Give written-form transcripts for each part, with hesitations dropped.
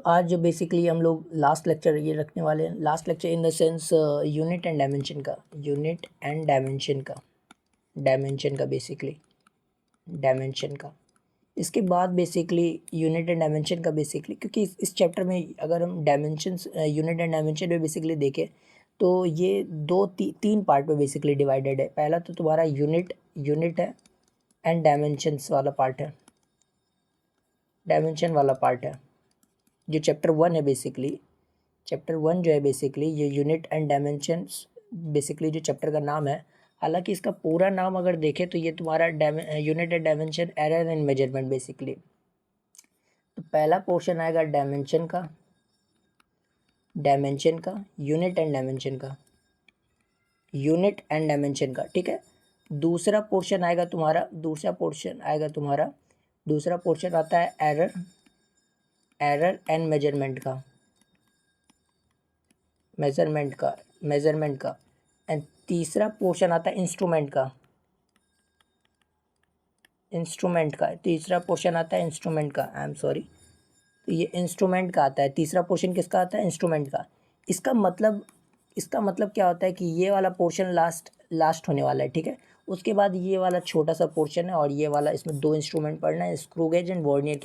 आज जो बेसिकली हम लोग लास्ट लेक्चर ये रखने वाले हैं, last lecture in the sense unit and dimension का, यूनिट एंड डायमेंशन का बेसिकली डायमेंशन का। इसके बाद बेसिकली यूनिट एंड डायमेंशन का बेसिकली, क्योंकि इस चैप्टर में अगर हम डायमेंशंस यूनिट एंड डायमेंशन में बेसिकली देखें तो ये तीन पार्ट में बेसिकली डिवाइडेड है। पहला तो तुम्हारा यूनिट है एंड डायमेंशंस वाला पार्ट है, डायमेंशन वाला पार्ट है जो चैप्टर 1 है। बेसिकली चैप्टर 1 जो है बेसिकली ये यूनिट एंड डायमेंशंस बेसिकली जो चैप्टर का नाम है। हालांकि इसका पूरा नाम अगर देखें तो ये तुम्हारा unit and dimension error and measurement basically. तो पहला पोर्शन आएगा डायमेंशन का, यूनिट एंड डायमेंशन का, यूनिट एंड डायमेंशन का, ठीक है। दूसरा पोर्शन आता है एरर एंड मेजरमेंट का। एंड तीसरा पोर्शन आता है इंस्ट्रूमेंट का। आई एम सॉरी, तो ये इंस्ट्रूमेंट का आता है। तीसरा पोर्शन किसका आता है? इंस्ट्रूमेंट का। इसका मतलब क्या होता है कि ये वाला पोर्शन लास्ट होने वाला है, ठीक है। उसके बाद ये वाला छोटा सा पोर्शन है और ये वाला, इसमें दो इंस्ट्रूमेंट पढ़ना है, screw gauge and vernier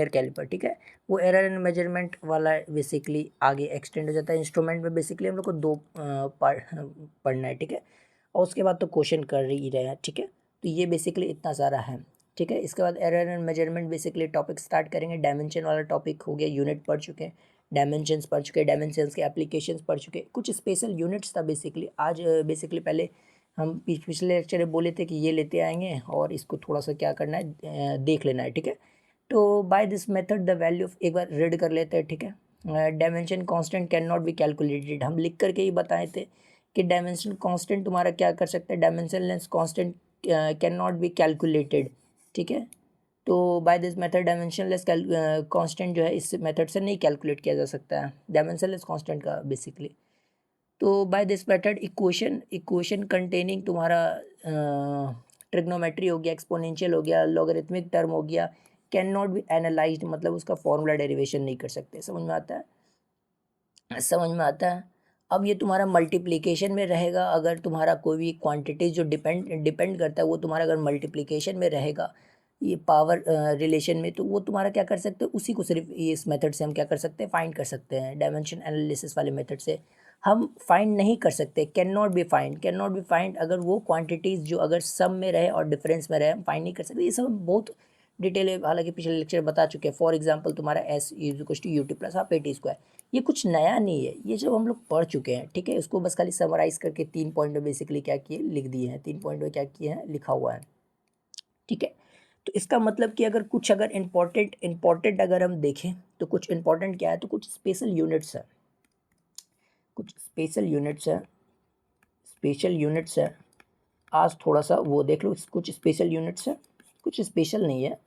calliper, ठीक है। वो एरर एंड मेजरमेंट वाला बेसिकली आगे एक्सटेंड हो जाता है। इंस्ट्रूमेंट में बेसिकली हम लोग को दो पार्ट पढ़ना है, ठीक है। और उसके बाद तो क्वेश्चन कर ही रहे हैं, ठीक है। तो ये बेसिकली इतना सारा है, ठीक है। इसके बाद error and measurement basically topic start करेंगे। डायमेंशन वाला टॉपिक हो गया, यूनिट पढ़ चुके हैं, डायमेंशंस पढ़ चुके हैं, डायमेंशंस के एप्लीकेशंस पढ़ चुके हैं, कुछ स्पेशल यूनिट्स था बेसिकली। आज बेसिकली पहले हम पिछले लेक्चर में बोले थे कि ये लेते आएंगे और इसको थोड़ा सा क्या करना है, देख लेना है, ठीक है। तो by this method the value of, एक बार रीड कर लेते हैं, ठीक है। Dimension constant can not be calculated, हम लिख करके ही बताए थे कि डायमेंशन कांस्टेंट तुम्हारा क्या कर सकता है, dimensionless constant can not be calculated, ठीक है। तो by this method dimensionless constant जो है इस मेथड से नहीं कैलकुलेट किया जा सकता है, डायमेंशनलेस कांस्टेंट का बेसिकली। तो by this method equation containing तुम्हारा ट्रिग्नोमेट्री हो गया, एक्सपोनेंशियल हो गया, लॉगरिथमिक टर्म हो गया, कैन नॉट बी एनालाइज्ड, मतलब उसका फॉर्मूला डेरिवेशन नहीं कर सकते। समझ में आता है। अब ये तुम्हारा मल्टीप्लिकेशन में रहेगा। अगर तुम्हारा कोई भी क्वांटिटी जो डिपेंड करता है वो तुम्हारा अगर मल्टीप्लिकेशन में रहेगा ये पावर रिलेशन में, तो वो तुम्हारा क्या कर सकते हैं, उसी को सिर्फ इस मेथड से हम क्या कर सकते हैं, फाइंड कर सकते हैं। डायमेंशन एनालिसिस वाले मेथड से हम फाइंड नहीं कर सकते, कैन नॉट बी फाइंड अगर वो क्वांटिटीज़ जो अगर सम में रहे और डिफरेंस में रहे, हम फाइंड नहीं कर सकते। ये सब बहुत डिटेल है, हालांकि पिछले लेक्चर बता चुके हैं। फॉर एग्जांपल तुम्हारा S = UT + half AT square, ये कुछ नया नहीं है, ये सब हम लोग पढ़ चुके हैं, ठीक है। इसको बस खाली समराइज़ करके 3 पॉइंट में बेसिकली क्या किए, लिख दिए हैं। 3 पॉइंट में क्या किए हैं, लिखा हुआ है, ठीक है। तो इसका मतलब कि अगर इम्पोर्टेंट अगर हम देखें तो कुछ इम्पोर्टेंट क्या है, तो कुछ स्पेशल यूनिट्स है। आज थोड़ा सा वो देख लो, कुछ स्पेशल यूनिट्स है, कुछ स्पेशल नहीं है।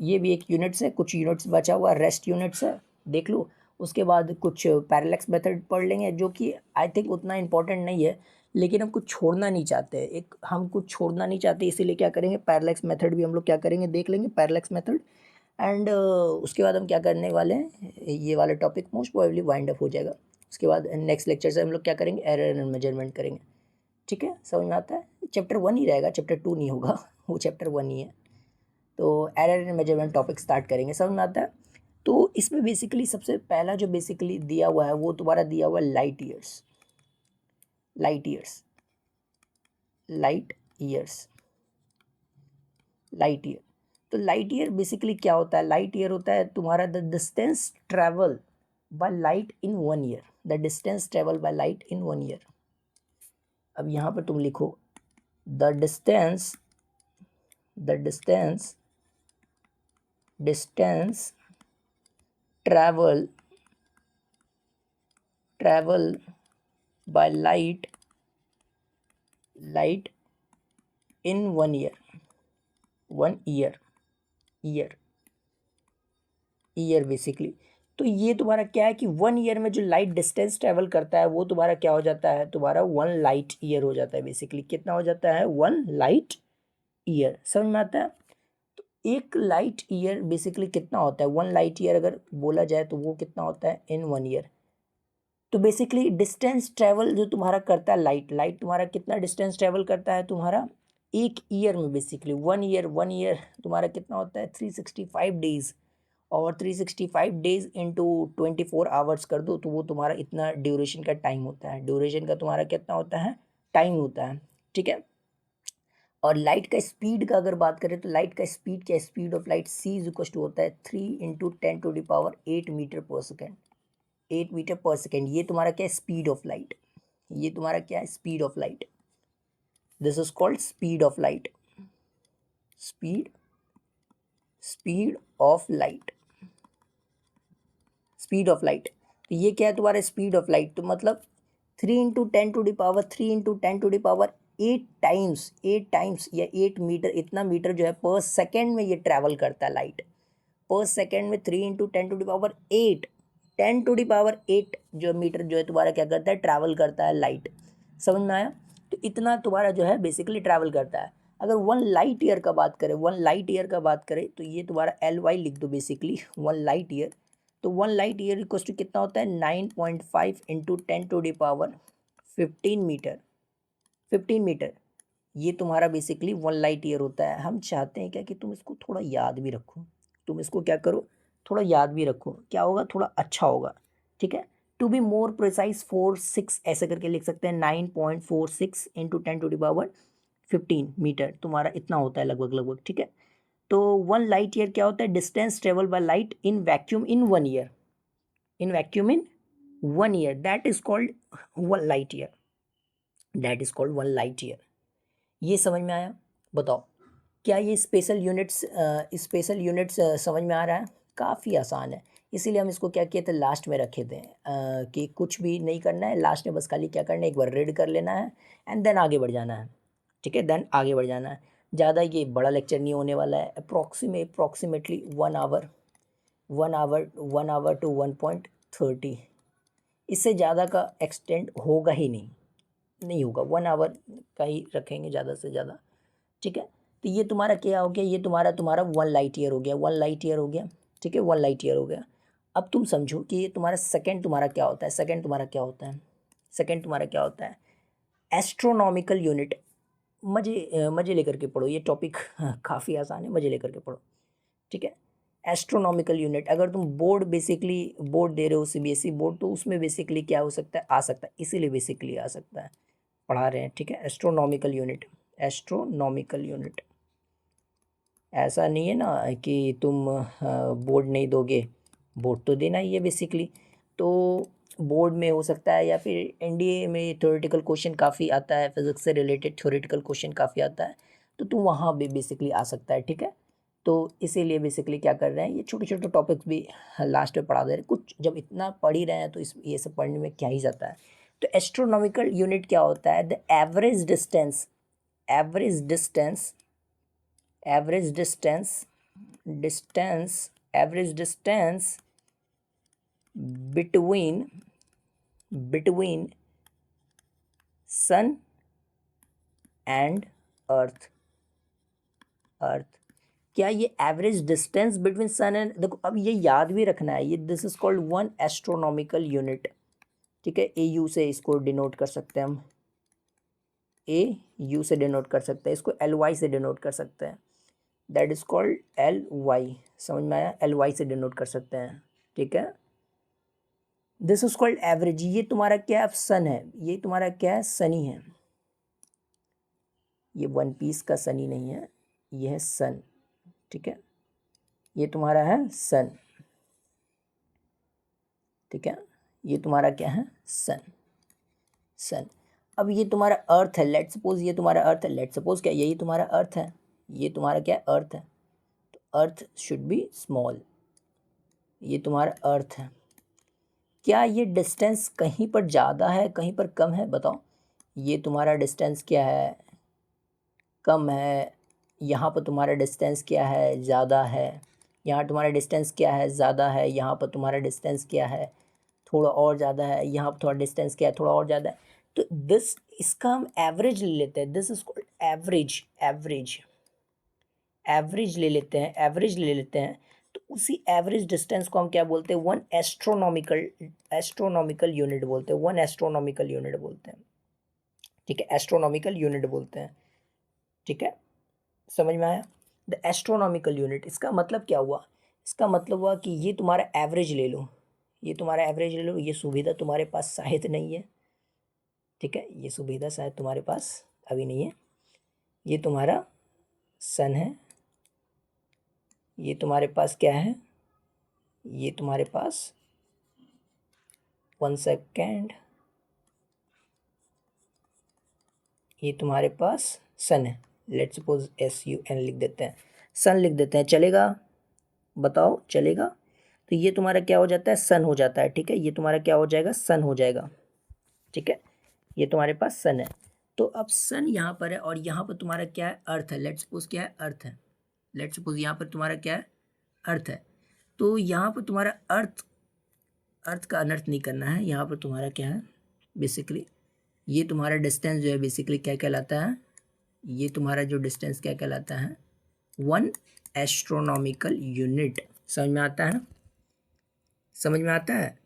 ये भी एक यूनिट्स है, कुछ यूनिट्स बचा हुआ रेस्ट यूनिट्स है, देख लो। उसके बाद कुछ पैरेलैक्स मेथड पढ़ लेंगे, जो कि आई थिंक उतना इंपॉर्टेंट नहीं है, लेकिन हम कुछ छोड़ना नहीं चाहते, इसीलिए क्या करेंगे, पैरेलैक्स मेथड भी हम लोग क्या करेंगे, देख लेंगे पैरेलैक्स मेथड। एंड उसके बाद हम क्या करने वाले हैं, ये वाला topic most probably wind up हो जाएगा। उसके बाद नेक्स्ट लेक्चर से हम लोग क्या करेंगे, एरर एंड मेजरमेंट करेंगे, ठीक है। समझ में आता है। चैप्टर 1 ही रहेगा, चैप्टर 2 नहीं होगा, वो चैप्टर 1 ही है। तो error and measurement topic start करेंगे, समझ में आता है। तो इसमें बेसिकली सबसे पहला जो बेसिकली दिया हुआ है वो तुम्हारा दिया हुआ है लाइट ईयर। तो लाइट ईयर बेसिकली क्या होता है, लाइट ईयर होता है तुम्हारा the distance travel by light in 1 year. अब यहाँ पर तुम लिखो the distance travel by light in 1 year basically. तो ये तुम्हारा क्या है कि 1 ईयर में जो लाइट डिस्टेंस ट्रेवल करता है वो तुम्हारा क्या हो जाता है, तुम्हारा 1 लाइट ईयर हो जाता है बेसिकली। कितना हो जाता है, 1 लाइट ईयर। समझ में आता है। तो एक लाइट ईयर बेसिकली कितना होता है, 1 लाइट ईयर अगर बोला जाए तो वो कितना होता है इन 1 ईयर। तो बेसिकली डिस्टेंस ट्रेवल जो तुम्हारा करता है लाइट तुम्हारा कितना डिस्टेंस ट्रेवल करता है तुम्हारा एक ईयर में, बेसिकली 1 ईयर तुम्हारा कितना होता है 365 डेज। और 365 डेज इंटू 24 आवर्स कर दो तो वो तुम्हारा इतना ड्यूरेशन का टाइम होता है, ड्यूरेशन का तुम्हारा कितना होता है टाइम होता है, ठीक है। और लाइट का स्पीड का अगर बात करें तो लाइट का स्पीड क्या, speed of light c is equal to होता है 3 into 10⁸ 8 metre per second, 8 metre per second. ये तुम्हारा क्या है स्पीड ऑफ लाइट, ये तुम्हारा क्या है speed of light, this is called speed of light, speed speed of light, speed of light. तो ये क्या है तुम्हारा स्पीड ऑफ लाइट, तो मतलब 3 × 10⁸ 8 टाइम्स या 8 मीटर, इतना मीटर जो है पर सेकेंड में ये ट्रैवल करता है लाइट, पर सेकेंड में 3 × 10⁸ 10⁸ जो मीटर जो है तुम्हारा क्या करता है ट्रैवल करता है लाइट, समझ में आया। तो इतना तुम्हारा जो है बेसिकली ट्रैवल करता है। अगर 1 लाइट ईयर का बात करें, 1 लाइट ईयर का बात करें तो ये तुम्हारा LY लिख दो बेसिकली 1 लाइट ईयर। तो 1 लाइट ईयर इक्वल टू कितना होता है 9.5 इंटू 10⁻15 मीटर, 15 मीटर। ये तुम्हारा बेसिकली 1 लाइट ईयर होता है। हम चाहते हैं क्या कि तुम इसको थोड़ा याद भी रखो, तुम इसको क्या करो थोड़ा याद भी रखो, क्या होगा थोड़ा अच्छा होगा, ठीक है। टू बी मोर प्रिसाइज 4-6 ऐसे करके लिख सकते हैं, 9.46 इंटू 10⁻15 मीटर तुम्हारा इतना होता है लगभग लगभग, ठीक है। तो 1 लाइट ईयर क्या होता है distance travel by light in vacuum in 1 year, in vacuum in 1 year, that is called 1 light year, that is called 1 light year. ये समझ में आया, बताओ क्या ये स्पेशल यूनिट्स समझ में आ रहा है। काफ़ी आसान है, इसीलिए हम इसको क्या किए थे लास्ट में रखे थे कि कुछ भी नहीं करना है, लास्ट में बस खाली क्या करना है एक बार रीड कर लेना है एंड देन आगे बढ़ जाना है, ठीक है, देन आगे बढ़ जाना है। ज़्यादा ये बड़ा लेक्चर नहीं होने वाला है, अप्रॉक्सीमेटली 1 आवर टू 1.30, इससे ज़्यादा का एक्सटेंड होगा ही नहीं होगा, 1 आवर का ही रखेंगे ज़्यादा से ज़्यादा, ठीक है। तो ये तुम्हारा क्या हो गया, ये तुम्हारा 1 लाइट ईयर हो गया, 1 लाइट ईयर हो गया, ठीक है, 1 लाइट ईयर हो गया। अब तुम समझो कि ये तुम्हारा सेकंड तुम्हारा क्या होता है, सेकंड तुम्हारा क्या होता है, सेकंड तुम्हारा क्या होता है एस्ट्रोनॉमिकल यूनिट। मज़े लेकर के पढ़ो, ये टॉपिक काफ़ी आसान है, मज़े लेकर के पढ़ो, ठीक है। एस्ट्रोनॉमिकल यूनिट अगर तुम बोर्ड दे रहे हो CBSE बोर्ड तो उसमें बेसिकली क्या हो सकता है आ सकता है, इसीलिए बेसिकली आ सकता है पढ़ा रहे हैं, ठीक है। एस्ट्रोनॉमिकल यूनिट, एस्ट्रोनॉमिकल यूनिट, ऐसा नहीं है ना कि तुम बोर्ड नहीं दोगे, बोर्ड तो देना ही है बेसिकली। तो बोर्ड में हो सकता है या फिर NDA में थ्योरेटिकल क्वेश्चन काफ़ी आता है, फिजिक्स से रिलेटेड थ्योरेटिकल क्वेश्चन काफ़ी आता है, तो तुम वहाँ भी बेसिकली आ सकता है, ठीक है। तो इसीलिए बेसिकली क्या कर रहे हैं ये छोटे छोटे टॉपिक्स भी लास्ट में पढ़ा दे रहे हैं, कुछ जब इतना पढ़ ही रहे हैं तो ये सब पढ़ने में क्या ही जाता है। तो एस्ट्रोनॉमिकल यूनिट क्या होता है, the average distance, average distance, average distance, average distance between sun and earth, क्या ये average distance between sun and, देखो अब ये याद भी रखना है, ये this is called 1 astronomical unit, ठीक है। AU से इसको डिनोट कर सकते हैं हम, AU से डिनोट कर सकते हैं, इसको LY से डिनोट कर सकते हैं, दैट इज कॉल्ड LY, समझ में आया, LY से डिनोट कर सकते हैं, ठीक है। दिस इज कॉल्ड एवरेज, ये तुम्हारा क्या है सन है, ये तुम्हारा क्या है सनी है, ये 1 पीस का सनी नहीं है, ये है सन, ठीक है, ये तुम्हारा है सन, ठीक है, ये तुम्हारा क्या है सन। अब ये तुम्हारा अर्थ है, लेट सपोज ये तुम्हारा अर्थ है, लेट सपोज क्या यही तुम्हारा अर्थ है, ये तुम्हारा क्या अर्थ है, तो अर्थ शुड बी स्मॉल, ये तुम्हारा अर्थ है। क्या ये डिस्टेंस कहीं पर ज़्यादा है कहीं पर कम है, बताओ। ये तुम्हारा डिस्टेंस क्या है कम है, यहाँ पर तुम्हारा डिस्टेंस क्या है ज़्यादा है, यहाँ तुम्हारा डिस्टेंस क्या है ज़्यादा है, यहाँ पर तुम्हारा डिस्टेंस क्या है थोड़ा और ज़्यादा है, यहाँ पर थोड़ा डिस्टेंस क्या है थोड़ा और ज़्यादा है। तो इसका हम एवरेज ले लेते हैं, this is called average, average ले लेते हैं, एवरेज ले लेते हैं, तो उसी एवरेज डिस्टेंस को हम क्या बोलते हैं, वन एस्ट्रोनॉमिकल यूनिट बोलते हैं, वन एस्ट्रोनॉमिकल यूनिट बोलते हैं, ठीक है, एस्ट्रोनॉमिकल यूनिट बोलते हैं, ठीक है, समझ में आया। द एस्ट्रोनॉमिकल यूनिट, इसका मतलब क्या हुआ, इसका मतलब हुआ कि ये तुम्हारा एवरेज ले लो, ये तुम्हारा एवरेज ले लो, ये सुविधा तुम्हारे पास शायद नहीं है, ठीक है, ये सुविधा शायद तुम्हारे पास अभी नहीं है। ये तुम्हारा सन है, ये तुम्हारे पास क्या है, ये तुम्हारे पास 1 सेकेंड, ये तुम्हारे पास सन है, लेट्स सपोज SUN लिख देते हैं, सन लिख देते हैं, चलेगा, बताओ चलेगा। तो ये तुम्हारा क्या हो जाता है, सन हो जाता है, ठीक है, ये तुम्हारा क्या हो जाएगा, सन हो जाएगा, ठीक है, ये तुम्हारे पास सन है। तो अब सन यहाँ पर है और यहाँ पर तुम्हारा क्या है, अर्थ है, लेट्स सपोज क्या है, अर्थ है, लेट्स सपोज यहाँ पर तुम्हारा क्या है, अर्थ है। तो यहाँ पर तुम्हारा अर्थ का अनर्थ नहीं करना है, यहाँ पर तुम्हारा क्या है बेसिकली, ये तुम्हारा डिस्टेंस जो है बेसिकली क्या कहलाता है, ये तुम्हारा जो डिस्टेंस क्या कहलाता है, वन एस्ट्रोनॉमिकल यूनिट। समझ में आता है ना, समझ में आता है।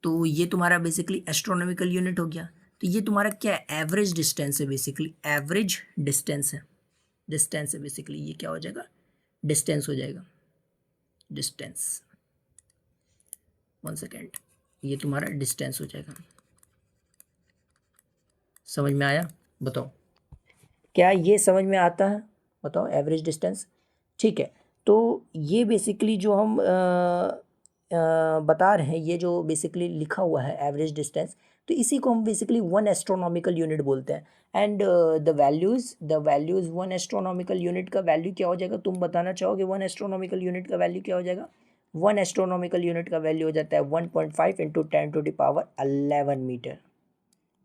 तो ये तुम्हारा बेसिकली एस्ट्रोनॉमिकल यूनिट हो गया। तो ये तुम्हारा क्या है, एवरेज डिस्टेंस है, बेसिकली एवरेज डिस्टेंस है, डिस्टेंस है बेसिकली, ये क्या हो जाएगा, डिस्टेंस हो जाएगा, डिस्टेंस, 1 सेकेंड, ये तुम्हारा डिस्टेंस हो जाएगा। समझ में आया, बताओ क्या ये समझ में आता है, बताओ एवरेज डिस्टेंस, ठीक है। तो ये बेसिकली जो हम बता रहे हैं, ये जो बेसिकली लिखा हुआ है एवरेज डिस्टेंस, तो इसी को हम बेसिकली वन एस्ट्रोनॉमिकल यूनिट बोलते हैं। And the values one astronomical unit का वैल्यू क्या हो जाएगा, तुम बताना चाहोगे वन एस्ट्रोनॉमिकल यूनिट का वैल्यू क्या हो जाएगा। वन एस्ट्रोनॉमिकल यूनिट का वैल्यू हो जाता है 1.5 इंटू 10⁻11 मीटर।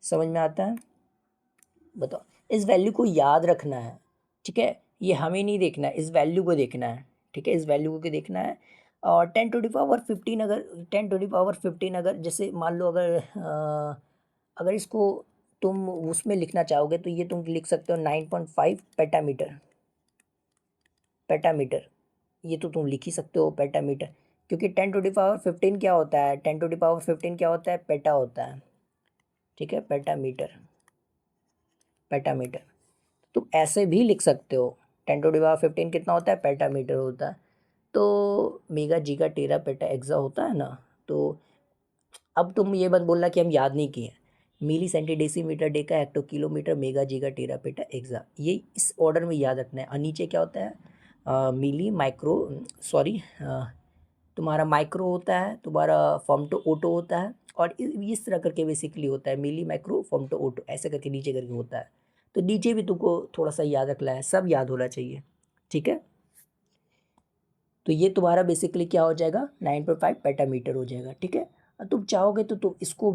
समझ में आता है, बताओ। इस वैल्यू को याद रखना है, ठीक है, ये हमें नहीं देखना है, इस वैल्यू को देखना है, ठीक है, इस वैल्यू को देखना है। और 10⁻15 अगर 10⁻15 अगर जैसे मान लो अगर इसको तुम उसमें लिखना चाहोगे तो ये तुम लिख सकते हो 9.5 पेटामीटर, पेटामीटर, ये तो तुम लिख ही सकते हो पेटामीटर, क्योंकि 10⁻15 क्या होता है, 10⁻15 क्या होता है, पेटा होता है, ठीक है, पेटामीटर, पेटामीटर। तुम ऐसे भी लिख सकते हो, 10⁻15 कितना होता है, पेटामीटर होता है। तो mega giga tera peta AXA होता है ना। तो अब तुम ये मत बोलना कि हम याद नहीं किए, milli centi decimetre deca hecto kilometre mega giga tera peta exa, ये इस ऑर्डर में याद रखना है। और नीचे क्या होता है, मिली माइक्रो, सॉरी, तुम्हारा माइक्रो होता है, तुम्हारा फॉर्मटो ओटो होता है, और इस तरह करके बेसिकली होता है, मिली माइक्रो फॉर्मटो ओटो, ऐसे करके नीचे करके होता है। तो नीचे भी तुमको थोड़ा सा याद रखना है, सब याद होना चाहिए, ठीक है। तो ये तुम्हारा बेसिकली क्या हो जाएगा, 9.5 पेटामीटर हो जाएगा, ठीक है। और तुम चाहोगे तो तुम इसको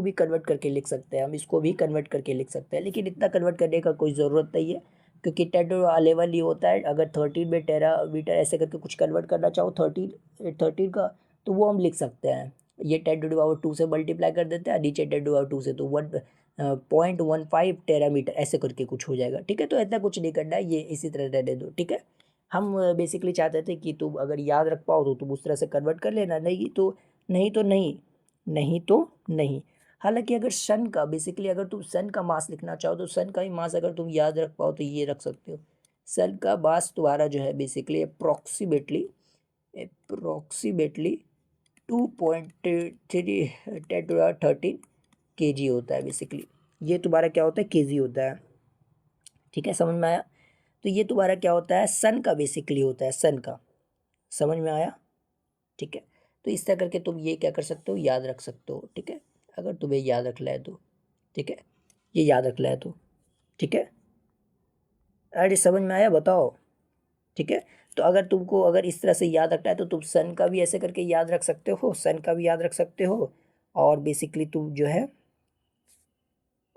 भी कन्वर्ट करके लिख सकते हैं, हम इसको भी कन्वर्ट करके लिख सकते हैं, लेकिन इतना कन्वर्ट करने का कोई ज़रूरत नहीं है, क्योंकि 10 ही होता है। अगर 13 में टेरा मीटर ऐसे करके कुछ कन्वर्ट करना चाहो 13 का, तो वो हम लिख सकते हैं। ये 10⁻2 से मल्टीप्लाई कर देते हैं, नीचे 10⁻2 से, तो 1.15 टेरा मीटर ऐसे करके कुछ हो जाएगा, ठीक है। तो इतना कुछ नहीं करना है, ये इसी तरह रहने दो, ठीक है। हम बेसिकली चाहते थे कि तुम अगर याद रख पाओ तो तुम उस तरह से कन्वर्ट कर लेना, नहीं तो नहीं, तो नहीं, नहीं तो नहीं। हालांकि अगर सन का बेसिकली अगर तुम सन का मास लिखना चाहो तो सन का ही मास अगर तुम याद रख पाओ तो ये रख सकते हो। सन का मास तुम्हारा जो है बेसिकली अप्रोक्सीमेटली 2.3 10⁻13 kg होता है बेसिकली। ये तुम्हारा क्या होता है, kg होता है, ठीक है, समझ में आया। तो ये तुम्हारा क्या होता है, सन का बेसिकली होता है, सन का, समझ में आया, ठीक है। तो इस तरह करके तुम ये क्या कर सकते हो, याद रख सकते हो, ठीक है, अगर तुम्हें याद रखना है तो, ठीक है, ये याद रखना है तो, ठीक है। अरे समझ में आया, बताओ, ठीक है। तो अगर तुमको अगर इस तरह से याद रखना है तो तुम सन का भी ऐसे करके याद रख सकते हो, सन का भी याद रख सकते हो, और बेसिकली तुम जो है,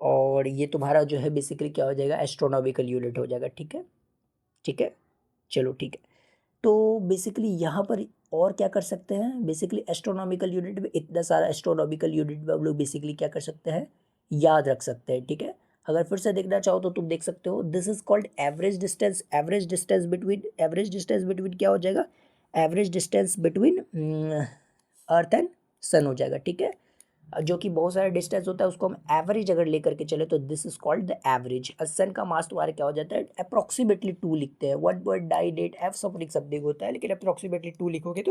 और ये तुम्हारा जो है बेसिकली क्या हो जाएगा, एस्ट्रोनॉमिकल यूनिट हो जाएगा, ठीक है, ठीक है, चलो ठीक है। तो बेसिकली यहाँ पर और क्या कर सकते हैं, बेसिकली एस्ट्रोनॉमिकल यूनिट में इतना सारा एस्ट्रोनॉमिकल यूनिट में हम लोग बेसिकली क्या कर सकते हैं, याद रख सकते हैं, ठीक है। अगर फिर से देखना चाहो तो तुम देख सकते हो, this is called average distance. Average distance between क्या हो जाएगा, average distance between earth and sun हो जाएगा, ठीक है। जो कि बहुत सारा डिस्टेंस होता है उसको हम एवरेज अगर लेकर के चले तो this is called the average. Sun का मास तुम्हारा क्या हो जाता है, अप्रोक्सीमेटली 2 लिखते हैं, 1.98 एफ सपोनिक शब्द होता है, लेकिन अप्रोक्सीमेटली 2 लिखोगे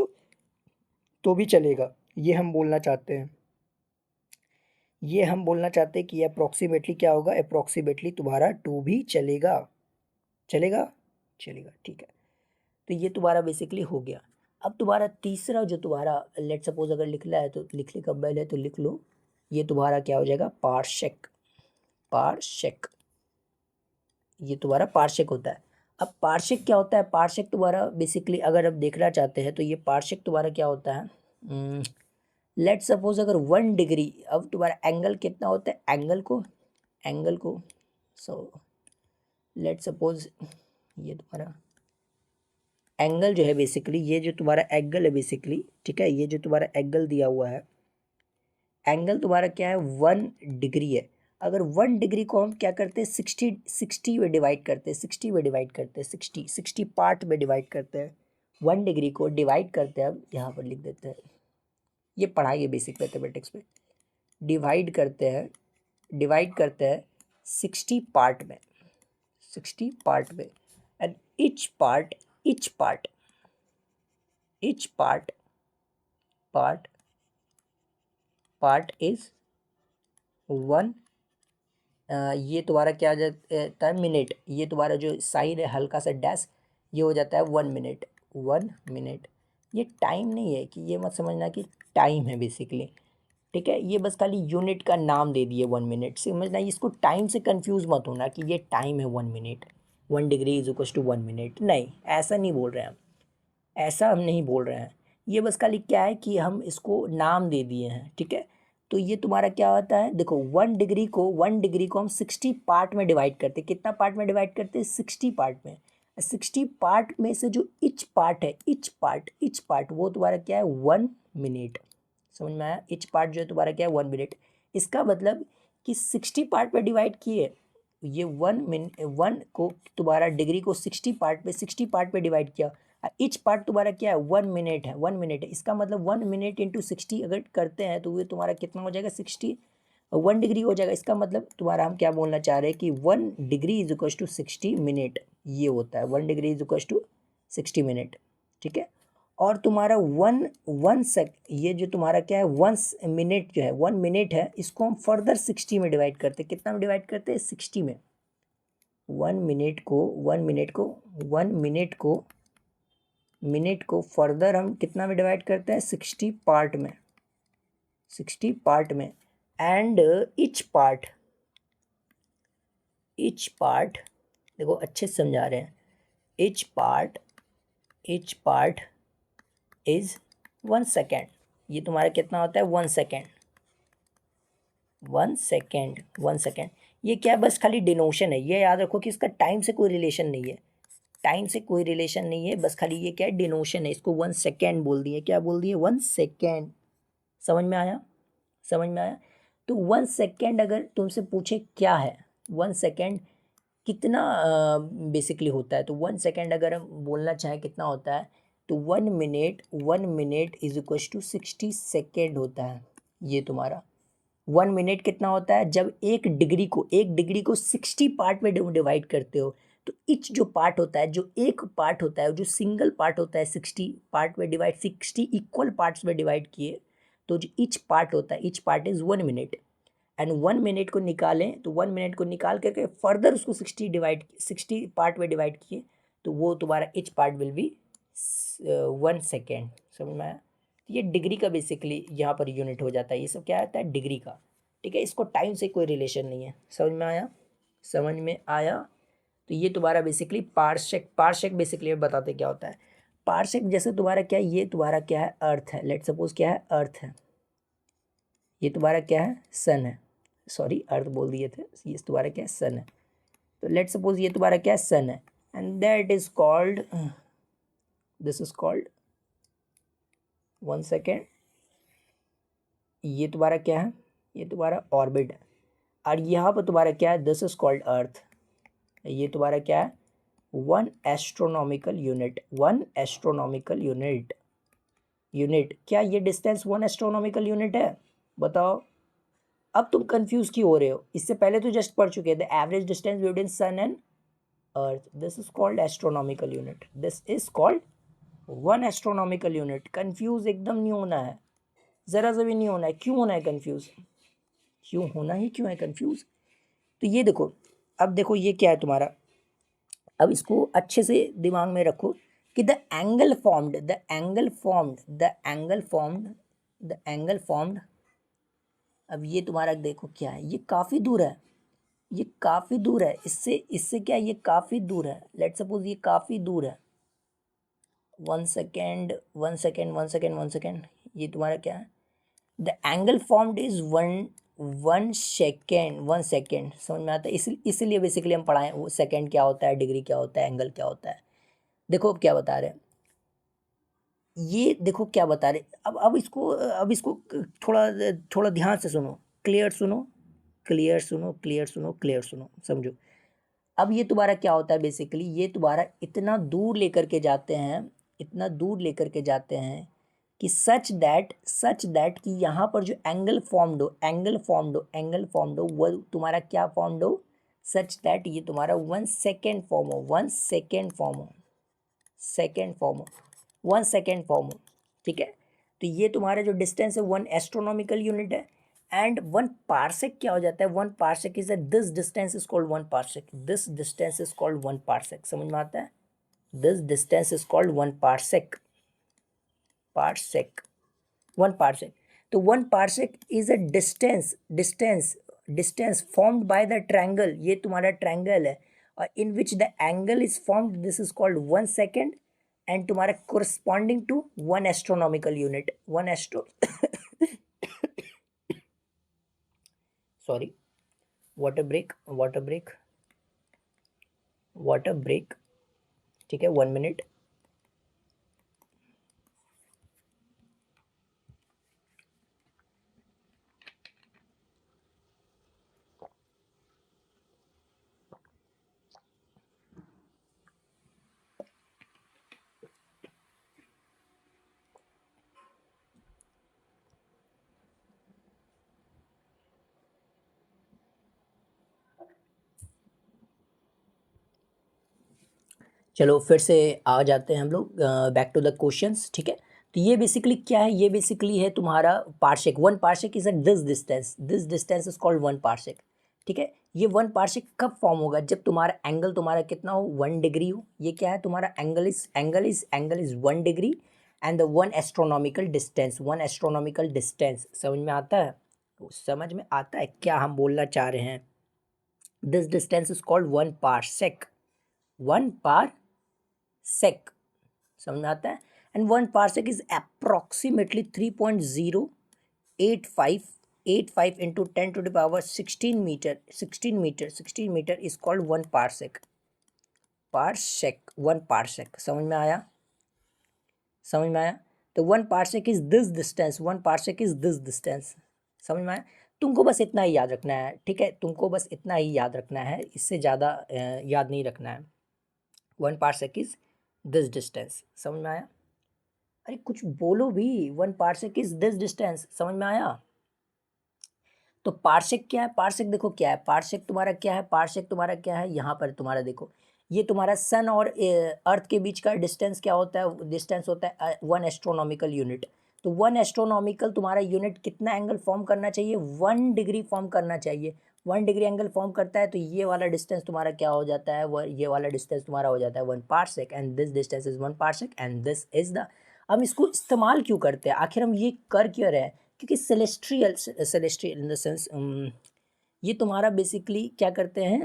तो भी चलेगा। ये हम बोलना चाहते हैं, ये हम बोलना चाहते हैं कि अप्रोक्सीमेटली क्या होगा, अप्रोक्सीमेटली तुम्हारा 2 भी चलेगा, चलेगा, चलेगा, ठीक है। तो ये तुम्हारा बेसिकली हो गया। अब तुम्हारा तीसरा जो तुम्हारा लेट सपोज अगर लिखना है तो लिखने का बैल है तो लिख लो, ये तुम्हारा क्या हो जाएगा, पार्शेक। पार्शेक, ये तुम्हारा पार्शेक होता है। अब पार्शेक क्या होता है, पार्शेक तुम्हारा बेसिकली अगर अब देखना चाहते हैं तो ये पार्शेक तुम्हारा क्या होता है, लेट सपोज अगर 1 डिग्री, अब तुम्हारा एंगल कितना होता है, एंगल को सो लेट सपोज ये तुम्हारा एंगल जो है बेसिकली, ये जो तुम्हारा एंगल है बेसिकली, ठीक है, ये जो तुम्हारा एंगल दिया हुआ है, एंगल तुम्हारा क्या है, 1 डिग्री है। अगर 1 डिग्री को हम क्या करते हैं, 60 में डिवाइड करते हैं, 60 पार्ट में डिवाइड करते हैं। 1 डिग्री को डिवाइड करते हैं, अब यहाँ पर लिख देते हैं, ये पढ़ाई है बेसिक मैथमेटिक्स में। डिवाइड करते हैं 60 पार्ट में, 60 पार्ट में, एंड each part is 1, ये तुम्हारा क्या हो जाता है, मिनट। ये तुम्हारा जो साइन है हल्का सा डैश, ये हो जाता है 1 मिनट। 1 मिनट ये टाइम नहीं है, कि ये मत समझना कि टाइम है बेसिकली, ठीक है, ये बस खाली यूनिट का नाम दे दिए 1 मिनट से, समझना इसको टाइम से कंफ्यूज मत होना कि ये टाइम है 1 minute, 1 degree is equal to 1 minute, नहीं ऐसा नहीं बोल रहे हैं हम, ऐसा हम नहीं बोल रहे हैं। ये बस खाली क्या है कि हम इसको नाम दे दिए हैं, ठीक है। तो ये तुम्हारा क्या होता है, देखो 1 डिग्री को हम 60 पार्ट में डिवाइड करते हैं, कितना पार्ट में डिवाइड करते हैं, 60 पार्ट में। 60 पार्ट में से जो इच पार्ट है, इच पार्ट वो तुम्हारा क्या है, 1 मिनट। समझ में आया, इच पार्ट जो है तुम्हारा क्या है, 1 मिनट। इसका मतलब कि 60 पार्ट में डिवाइड किए, ये 1 को तुम्हारा डिग्री को 60 पार्ट में डिवाइड किया, इच पार्ट तुम्हारा क्या है, 1 मिनट है, 1 मिनट है। इसका मतलब 1 मिनट इंटू 60 अगर करते हैं तो ये तुम्हारा कितना हो जाएगा, 1 डिग्री हो जाएगा। इसका मतलब तुम्हारा हम क्या बोलना चाह रहे हैं कि 1 degree is equal to 60 minute, ये होता है 1 degree is equal to 60 minute, ठीक है। और तुम्हारा ये जो तुम्हारा क्या है, 1 मिनट जो है, 1 मिनट है, इसको हम फर्दर 60 में डिवाइड करते हैं, कितना में डिवाइड करते हैं, 60 में। 1 मिनट को फर्दर हम कितना में डिवाइड करते हैं, 60 पार्ट में, 60 पार्ट में। एंड इच पार्ट देखो अच्छे से समझा रहे हैं, इच पार्ट इज 1 सेकेंड। ये तुम्हारा कितना होता है, 1 सेकेंड, 1 सेकेंड। ये क्या है, बस खाली डिनोशन है, ये याद रखो कि इसका टाइम से कोई रिलेशन नहीं है, बस खाली ये क्या है, डिनोशन है। इसको 1 सेकेंड बोल दिए, क्या बोल दिए, 1 सेकेंड। समझ में आया, तो 1 सेकेंड अगर तुमसे पूछे क्या है, 1 सेकेंड कितना बेसिकली होता है, तो 1 सेकेंड अगर हम बोलना चाहें कितना होता है, तो 1 minute is equal to 60 second होता है। ये तुम्हारा 1 मिनट कितना होता है, जब एक डिग्री को 60 पार्ट में डिवाइड करते हो, तो इच जो पार्ट होता है, जो एक पार्ट होता है, जो सिंगल पार्ट होता है, 60 पार्ट में डिवाइड, 60 इक्वल पार्ट्स में डिवाइड किए, तो जो इच पार्ट होता है, each part is 1 minute. And 1 minute को निकालें, तो 1 मिनट को निकाल करके फर्दर उसको 60 पार्ट में डिवाइड किए, तो वो तुम्हारा each part will be 1 second. समझ में आया, ये डिग्री का बेसिकली यहाँ पर यूनिट हो जाता है, ये सब क्या आता है, डिग्री का, ठीक है। इसको टाइम से कोई रिलेशन नहीं है, समझ में आया। तो ये तुम्हारा बेसिकली पार्शेक बेसिकली बताते क्या होता है। पार्शेक जैसे तुम्हारा क्या है, ये तुम्हारा क्या है, अर्थ है, लेट सपोज क्या है, अर्थ है, ये तुम्हारा क्या है, सन है, सॉरी अर्थ बोल दिए थे, ये तुम्हारा क्या है, सन है। तो लेट सपोज ये तुम्हारा क्या है, सन है, and that is called, this is called 1 second. ये तुम्हारा क्या है, ये तुम्हारा ऑर्बिट है। और यहाँ पर तुम्हारा क्या है, दिस इज कॉल्ड अर्थ, ये तुम्हारा क्या है, 1 एस्ट्रोनॉमिकल यूनिट, 1 एस्ट्रोनॉमिकल यूनिट। क्या ये डिस्टेंस 1 एस्ट्रोनॉमिकल यूनिट है? बताओ। अब तुम कंफ्यूज क्यों हो रहे हो? इससे पहले तो जस्ट पढ़ चुके हैं, the average distance between sun and earth, this is called astronomical unit, this is called 1 astronomical unit. Confuse एकदम नहीं होना है, ज़रा सा भी नहीं होना है। क्यों होना है कंफ्यूज? क्यों होना ही क्यों है कंफ्यूज? तो ये देखो, अब देखो ये क्या है तुम्हारा, अब इसको अच्छे से दिमाग में रखो कि the angle formed, the angle formed, the angle formed, the angle formed. अब ये तुम्हारा देखो क्या है, ये काफ़ी दूर है, ये काफ़ी दूर है, इससे इससे क्या है, ये काफ़ी दूर है। लेट सपोज ये काफ़ी दूर है। 1 सेकेंड, 1 सेकेंड, 1 सेकेंड, 1 सेकेंड, ये तुम्हारा क्या है, the angle formed is 1 second, 1 second. समझ में आता है? इसीलिए बेसिकली हम पढ़ाएं वो सेकेंड क्या होता है, डिग्री क्या होता है, एंगल क्या होता है। देखो अब क्या बता रहे हैं, ये देखो क्या बता रहे। अब इसको थोड़ा थोड़ा ध्यान से सुनो, क्लियर सुनो, क्लियर सुनो, क्लियर सुनो, क्लियर सुनो, समझो। अब ये तुम्हारा क्या होता है, बेसिकली ये तुम्हारा इतना दूर लेकर के जाते हैं, इतना दूर लेकर के जाते हैं कि सच दैट कि यहाँ पर जो एंगल फॉर्म्ड हो, एंगल फॉर्म्ड हो, एंगल फॉर्म्ड हो, वो तुम्हारा क्या फॉर्म्ड हो, सच दैट ये तुम्हारा 1 सेकेंड फॉर्म हो, 1 सेकेंड फॉर्म हो, सेकेंड फॉर्म हो, 1 सेकेंड फॉर्म हो। ठीक है, तो ये तुम्हारा जो डिस्टेंस है 1 एस्ट्रोनॉमिकल यूनिट है। एंड 1 पार्सेक क्या हो जाता है, 1 parsec is this distance is called 1 parsec, this distance is called 1 parsec. समझ में आता है? This distance is called 1 parsec, parsec, 1 parsec. तो 1 parsec is a distance formed by the triangle, ये तुम्हारा ट्रायंगल है, और in which the angle is formed, this is called 1 second. And तुम्हारा corresponding to 1 astronomical unit, 1 astro sorry, water break, water break, water break. ठीक है, 1 minute. चलो फिर से आ जाते हैं हम लोग बैक टू द क्वेश्चंस। ठीक है, तो ये बेसिकली क्या है, ये बेसिकली है तुम्हारा parsec. 1 parsec is a this distance is called 1 parsec. ठीक है, ये 1 पार्सेक कब फॉर्म होगा, जब तुम्हारा एंगल तुम्हारा कितना हो, 1 डिग्री हो। ये क्या है तुम्हारा angle is 1 degree and the 1 astronomical distance, 1 astronomical distance. समझ में आता है? समझ में आता है क्या हम बोलना चाह रहे हैं? This distance is called 1 parsec, 1 parsec. समझ में आता है? And 1 parsec is approximately 3.08585 into 10⁻16 metre, 16 metre is called 1 parsec, parsec, 1 parsec. समझ में आया? समझ में आया? तो 1 parsec is this distance, 1 parsec is this distance. समझ में आया? तुमको बस इतना ही याद रखना है। ठीक है, तुमको बस इतना ही याद रखना है, इससे ज़्यादा याद नहीं रखना है। 1 पार्सेक इज दिस डिस्टेंस। समझ में आया? अरे कुछ बोलो भी, 1 पार्सेक इज दिस डिस्टेंस। समझ में आया? तो पार्सेक क्या है, पार्सेक देखो क्या है, पार्सेक तुम्हारा क्या है, पार्सेक तुम्हारा क्या है, यहाँ पर तुम्हारा देखो, ये तुम्हारा सन और अर्थ के बीच का डिस्टेंस क्या होता है, डिस्टेंस होता है 1 एस्ट्रोनॉमिकल यूनिट। तो 1 एस्ट्रोनॉमिकल तुम्हारा यूनिट कितना एंगल फॉर्म करना चाहिए, 1 डिग्री फॉर्म करना चाहिए। 1 डिग्री एंगल फॉर्म करता है, तो ये वाला डिस्टेंस तुम्हारा क्या हो जाता है, ये वाला डिस्टेंस तुम्हारा हो जाता है 1 parsec, and this distance is 1 parsec and this is the. हम इसको इस्तेमाल क्यों करते हैं, आखिर हम ये कर क्यों रहे हैं? क्योंकि सेलेस्ट्रियल इन द सेंस, ये तुम्हारा बेसिकली क्या करते हैं,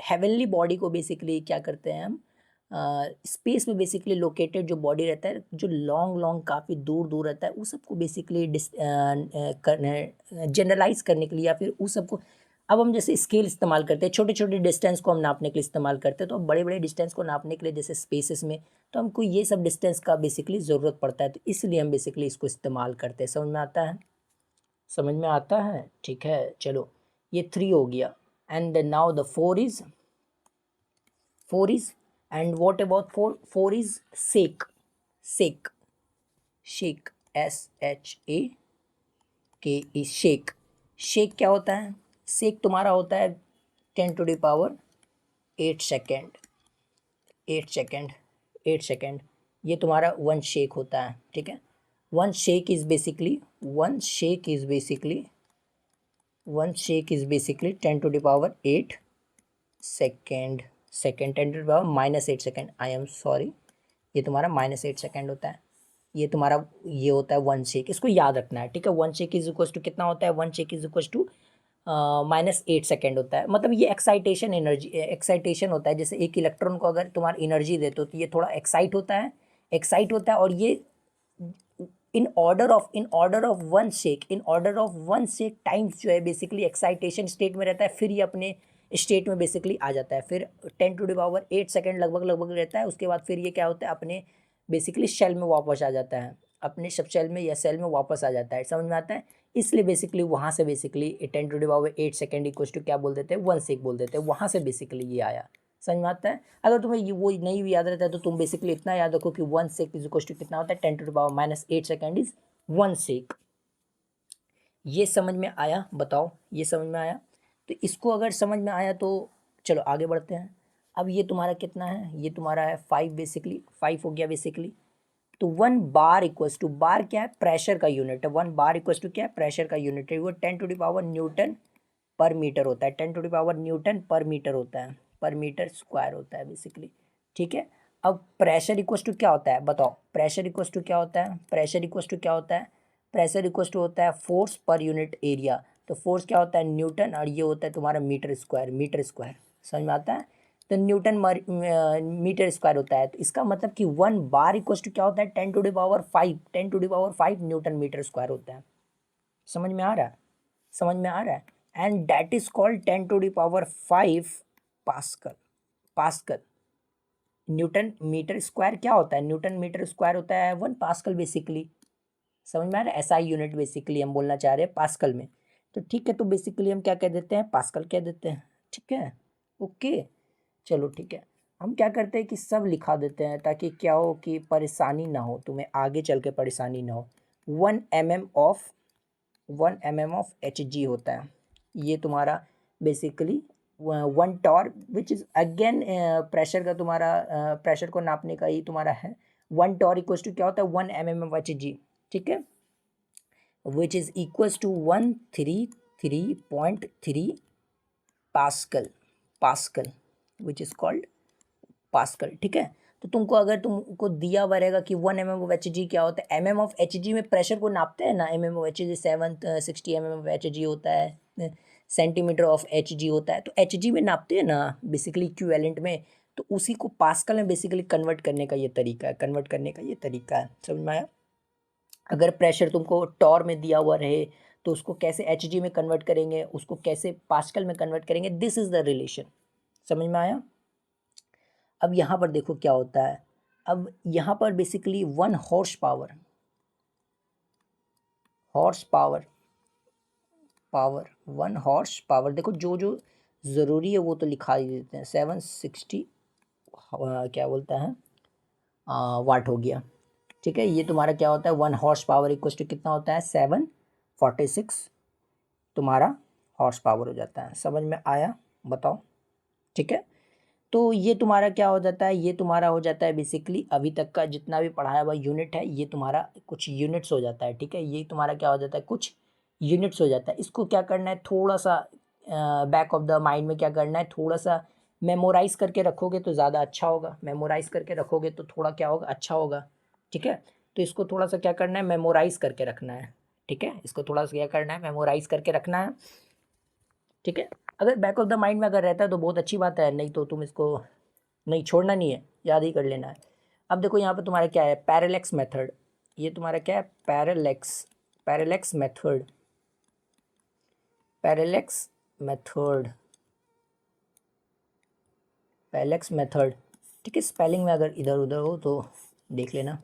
हेवनली बॉडी को बेसिकली क्या करते हैं हम, स्पेस में बेसिकली लोकेटेड जो बॉडी रहता है, जो लॉन्ग लॉन्ग काफ़ी दूर दूर रहता है, उस सबको बेसिकली जनरलाइज करने के लिए, या फिर उस सबको, अब हम जैसे स्केल इस्तेमाल करते हैं, छोटे छोटे डिस्टेंस को हम नापने के लिए इस्तेमाल करते हैं, तो अब बड़े बड़े डिस्टेंस को नापने के लिए जैसे स्पेसेस में, तो हमको ये सब डिस्टेंस का बेसिकली ज़रूरत पड़ता है, तो इसलिए हम बेसिकली इसको इस्तेमाल करते हैं। समझ में आता है? समझ में आता है? ठीक है, चलो ये 3 हो गया, and now the 4 is and what about 4? 4 is sec, sec, shake, SHAK is shake. Shake क्या होता है? शेक तुम्हारा होता है 10⁸ 8 सेकेंड, 8 सेकेंड ये तुम्हारा 1 शेक होता है, ठीक है। 1 shake is basically 10⁸8 second, 10⁻8 second, I am sorry, ये तुम्हारा -8 सेकेंड होता है। ये तुम्हारा ये होता है 1 शेक, इसको याद रखना है, ठीक है। 1 शेक इज इक्वल टू कितना होता है? 1 shake is equal to -8 second होता है। मतलब ये एक्साइटेशन होता है। जैसे एक इलेक्ट्रॉन को अगर तुम्हारा एनर्जी देते हो तो ये थोड़ा एक्साइट होता है, और ये in order of 1 shake times जो है बेसिकली एक्साइटेशन स्टेट में रहता है, फिर ये अपने स्टेट में बेसिकली आ जाता है। फिर 10⁸ 8 सेकेंड लगभग रहता है। उसके बाद फिर ये क्या होता है? अपने बेसिकली शेल में वापस आ जाता है, अपने सब शेल में या सेल में वापस आ जाता है। समझ में आता है? इसलिए बेसिकली वहाँ से बेसिकली 10⁸ 8 सेकेंड इक्वल टू क्या बोल देते हैं? 1 शेक बोल देते हैं। वहाँ से बेसिकली ये आया। समझ में आता है? अगर तुम्हें ये वो नहीं भी याद रहता है तो तुम बेसिकली इतना याद रखो कि 1 शेक इज इक्वल टू कितना होता है? 10⁻⁻8 सेकेंड इज 1 शेक। ये समझ में आया? बताओ, ये समझ में आया? तो इसको अगर समझ में आया तो चलो आगे बढ़ते हैं। अब ये तुम्हारा कितना है? ये तुम्हारा है 5, बेसिकली 5 हो गया बेसिकली। तो 1 बार इक्वल्स टू, बार क्या है? प्रेशर का यूनिट है। 1 बार इक्वल्स टू क्या है? प्रेशर का यूनिट है। वो 10⁻ न्यूटन पर मीटर होता है, 10⁻ न्यूटन पर मीटर होता है, पर मीटर स्क्वायर होता है बेसिकली, ठीक है। अब प्रेशर इक्वल्स टू क्या होता है? बताओ, प्रेशर इक्वल्स टू क्या होता है? प्रेशर इक्वल्स टू क्या होता है? प्रेशर इक्वल्स टू होता है फोर्स पर यूनिट एरिया। तो फोर्स क्या होता है? न्यूटन, और ये होता है तुम्हारा मीटर स्क्वायर, मीटर स्क्वायर। समझ में आता है? तो न्यूटन मीटर स्क्वायर होता है। तो इसका मतलब कि 1 बार इक्वल्स टू क्या होता है? 10⁻5 न्यूटन मीटर स्क्वायर होता है। समझ में आ रहा है? समझ में आ रहा है? And that is called 10⁵ pascal. Pascal, newton metre square क्या होता है? न्यूटन मीटर स्क्वायर होता है 1 पास्कल बेसिकली। समझ में आ रहा है? SI यूनिट बेसिकली हम बोलना चाह रहे हैं पास्कल में। तो ठीक है, तो बेसिकली हम क्या कह देते हैं? पास्कल कह देते हैं, ठीक है। ओके, चलो ठीक है। हम क्या करते हैं कि सब लिखा देते हैं ताकि क्या हो कि परेशानी ना हो, तुम्हें आगे चल के परेशानी ना हो। 1 mm ऑफ Hg होता है। ये तुम्हारा basically 1 torr which is again pressure का तुम्हारा प्रेशर को नापने का ही तुम्हारा है। 1 टॉर इक्वल्स टू क्या होता है? 1 mm ऑफ Hg, ठीक है, which is equals to 133.3 pascal, pascal which is called pascal, ठीक है। तो तुमको अगर तुमको दिया हुआ रहेगा कि 1 mm ऑफ Hg क्या होता है? mm ऑफ Hg में प्रेशर को नापते हैं ना, mm of Hg 760 mm of Hg होता है, सेंटीमीटर ऑफ Hg होता है। तो Hg में नापते हैं ना बेसिकली इक्विवेलेंट में, तो उसी को पास्कल में बेसिकली कन्वर्ट करने का ये तरीका है, कन्वर्ट करने का ये तरीका है। समझ में आया? अगर प्रेशर तुमको टॉर में दिया हुआ रहे तो उसको कैसे Hg में कन्वर्ट करेंगे, उसको कैसे पास्कल में कन्वर्ट करेंगे, दिस इज़ द रिलेशन। समझ में आया? अब यहाँ पर देखो क्या होता है। अब यहाँ पर basically 1 horse power, power 1 horse power, देखो जो जो ज़रूरी है वो तो लिखा ही देते हैं। 760 क्या बोलता है वाट हो गया, ठीक है। ये तुम्हारा क्या होता है? 1 हॉर्स पावर इक्वल टू कितना होता है? 746 तुम्हारा हॉर्स पावर हो जाता है। समझ में आया? बताओ, ठीक है। तो ये तुम्हारा क्या हो जाता है? ये तुम्हारा हो जाता है बेसिकली अभी तक का जितना भी पढ़ाया हुआ यूनिट है, ये तुम्हारा कुछ यूनिट्स हो जाता है, ठीक है। ये तुम्हारा क्या हो जाता है? कुछ यूनिट्स हो जाता है। इसको क्या करना है? थोड़ा सा बैक ऑफ द माइंड में क्या करना है? थोड़ा सा मेमोराइज़ करके रखोगे तो ज़्यादा अच्छा होगा। मेमोराइज़ करके रखोगे तो थोड़ा क्या होगा? अच्छा होगा, ठीक है। तो इसको थोड़ा सा क्या करना है? मेमोराइज़ करके रखना है, ठीक है। इसको थोड़ा सा क्या करना है? मेमोराइज़ करके रखना है, ठीक है। अगर बैक ऑफ द माइंड में अगर रहता है तो बहुत अच्छी बात है, नहीं तो तुम इसको नहीं छोड़ना नहीं है, याद ही कर लेना है। अब देखो यहाँ पे तुम्हारा क्या है? Parallax method. ये तुम्हारा क्या है? Parallax method, parallax method, parallax method, ठीक है। स्पेलिंग में अगर इधर उधर हो तो देख लेना।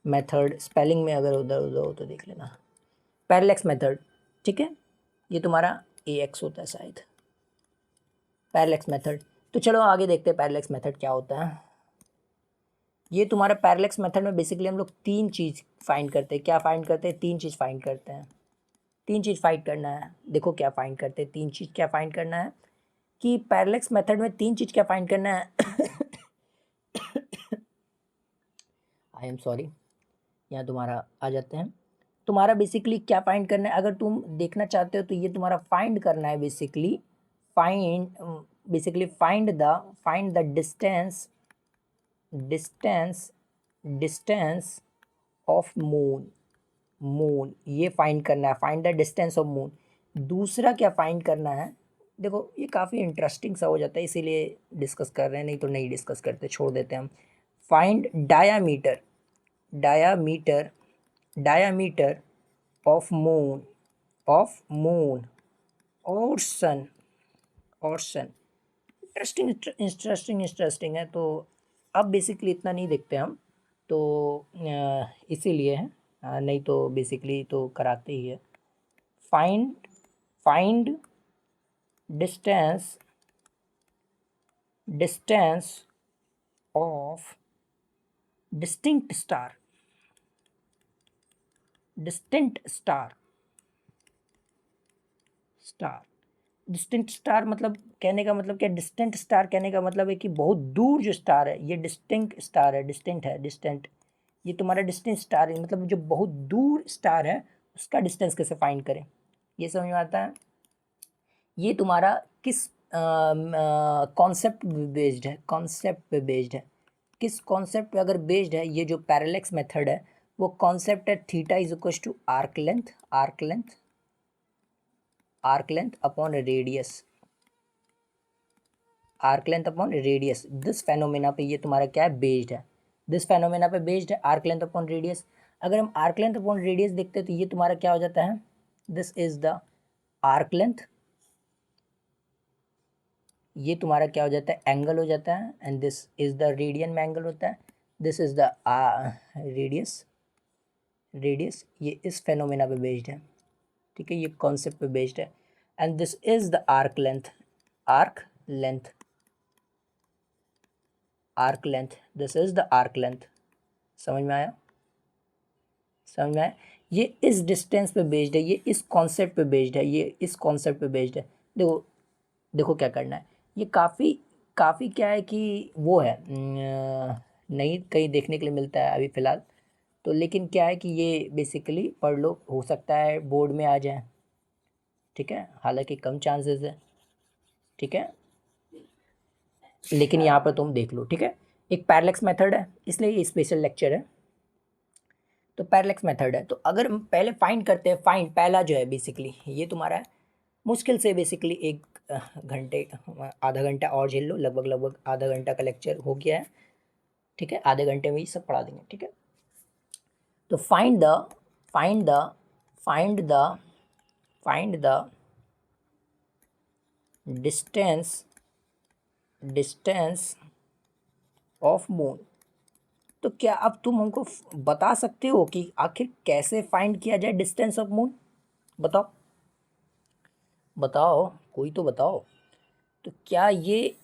मेथड स्पेलिंग में अगर उधर उधर हो तो देख लेना। पैरेलैक्स मेथड, ठीक है, ये तुम्हारा AX होता है शायद, पैरेलैक्स मेथड। तो चलो आगे देखते हैं पैरेलैक्स मेथड क्या होता है। ये तुम्हारा पैरेलैक्स मेथड में बेसिकली हम लोग तीन चीज़ फाइंड करते हैं। क्या फाइंड करते हैं? तीन चीज़ फाइंड करते हैं। तीन चीज़ फाइंड करना है। देखो क्या फाइंड करते हैं, तीन चीज़ क्या फाइंड करना है कि पैरेलैक्स मेथड में तीन चीज़ क्या फाइंड करना है। आई एम सॉरी, यहाँ तुम्हारा आ जाते हैं। तुम्हारा बेसिकली क्या फाइंड करना है, अगर तुम देखना चाहते हो तो ये तुम्हारा फाइंड करना है basically, find the distance of moon, ये फाइंड करना है, find the distance of moon. दूसरा क्या फाइंड करना है, देखो ये काफ़ी इंटरेस्टिंग सा हो जाता है इसीलिए डिस्कस कर रहे हैं, नहीं तो नहीं डिस्कस करते, छोड़ देते हम। फाइंड डायामीटर ऑफ मून और सन इंटरेस्टिंग है। तो अब बेसिकली इतना नहीं देखते हम, तो इसीलिए है, नहीं तो बेसिकली तो कराते ही है। Find distance of distinct star मतलब कहने का मतलब क्या, डिस्टेंट स्टार कहने का मतलब है कि बहुत दूर जो स्टार है, ये डिस्टिंक्ट स्टार है, डिस्टेंट, ये तुम्हारा डिस्टेंट स्टार है, मतलब जो बहुत दूर स्टार है उसका डिस्टेंस कैसे फाइंड करें, ये समझ में आता है। ये तुम्हारा किस कॉन्सेप्ट पे बेस्ड है, किस कॉन्सेप्ट पे अगर बेस्ड है, ये जो पैरेलैक्स मेथड है वो कॉन्सेप्ट है theta is equal to arc length upon radius, this phenomena पे ये तुम्हारा क्या है, बेस्ड है, दिस फेनोमेना पे बेस्ड है, आर्क लेंथ अपॉन रेडियस। अगर हम आर्क लेंथ अपॉन रेडियस देखते हैं तो ये तुम्हारा क्या हो जाता है, this is the arc length, ये तुम्हारा क्या हो जाता है, एंगल हो जाता है, and this is the radian में एंगल होता है, दिस इज द रेडियस, ये इस फेनोमेना पे बेस्ड है, ठीक है, ये कॉन्सेप्ट पे बेस्ड है, and this is the arc length, this is the arc length. समझ में आया? ये इस डिस्टेंस पे बेस्ड है, ये इस कॉन्सेप्ट पे बेस्ड है, ये इस कॉन्सेप्ट पे बेस्ड है। देखो क्या करना है, ये काफ़ी क्या है कि वो है, नहीं कहीं देखने के लिए मिलता है अभी फ़िलहाल तो, लेकिन क्या है कि ये बेसिकली पढ़ लो, हो सकता है बोर्ड में आ जाए, ठीक है, हालांकि कम चांसेस है, ठीक है, लेकिन यहाँ पर तुम देख लो, ठीक है। एक पैरेलैक्स मेथड है इसलिए ये स्पेशल लेक्चर है। तो पैरेलैक्स मेथड है, तो अगर हम पहले फाइंड करते हैं, पहला जो है बेसिकली ये तुम्हारा है, मुश्किल से बेसिकली एक घंटे, आधा घंटा और झेल लो, लगभग आधा घंटा का लेक्चर हो गया है, ठीक है, आधे घंटे में ही सब पढ़ा देंगे, ठीक है। तो find the distance of moon. तो क्या अब तुम हमको बता सकते हो कि आखिर कैसे फाइंड किया जाए डिस्टेंस ऑफ मून? बताओ, कोई तो बताओ। तो क्या ये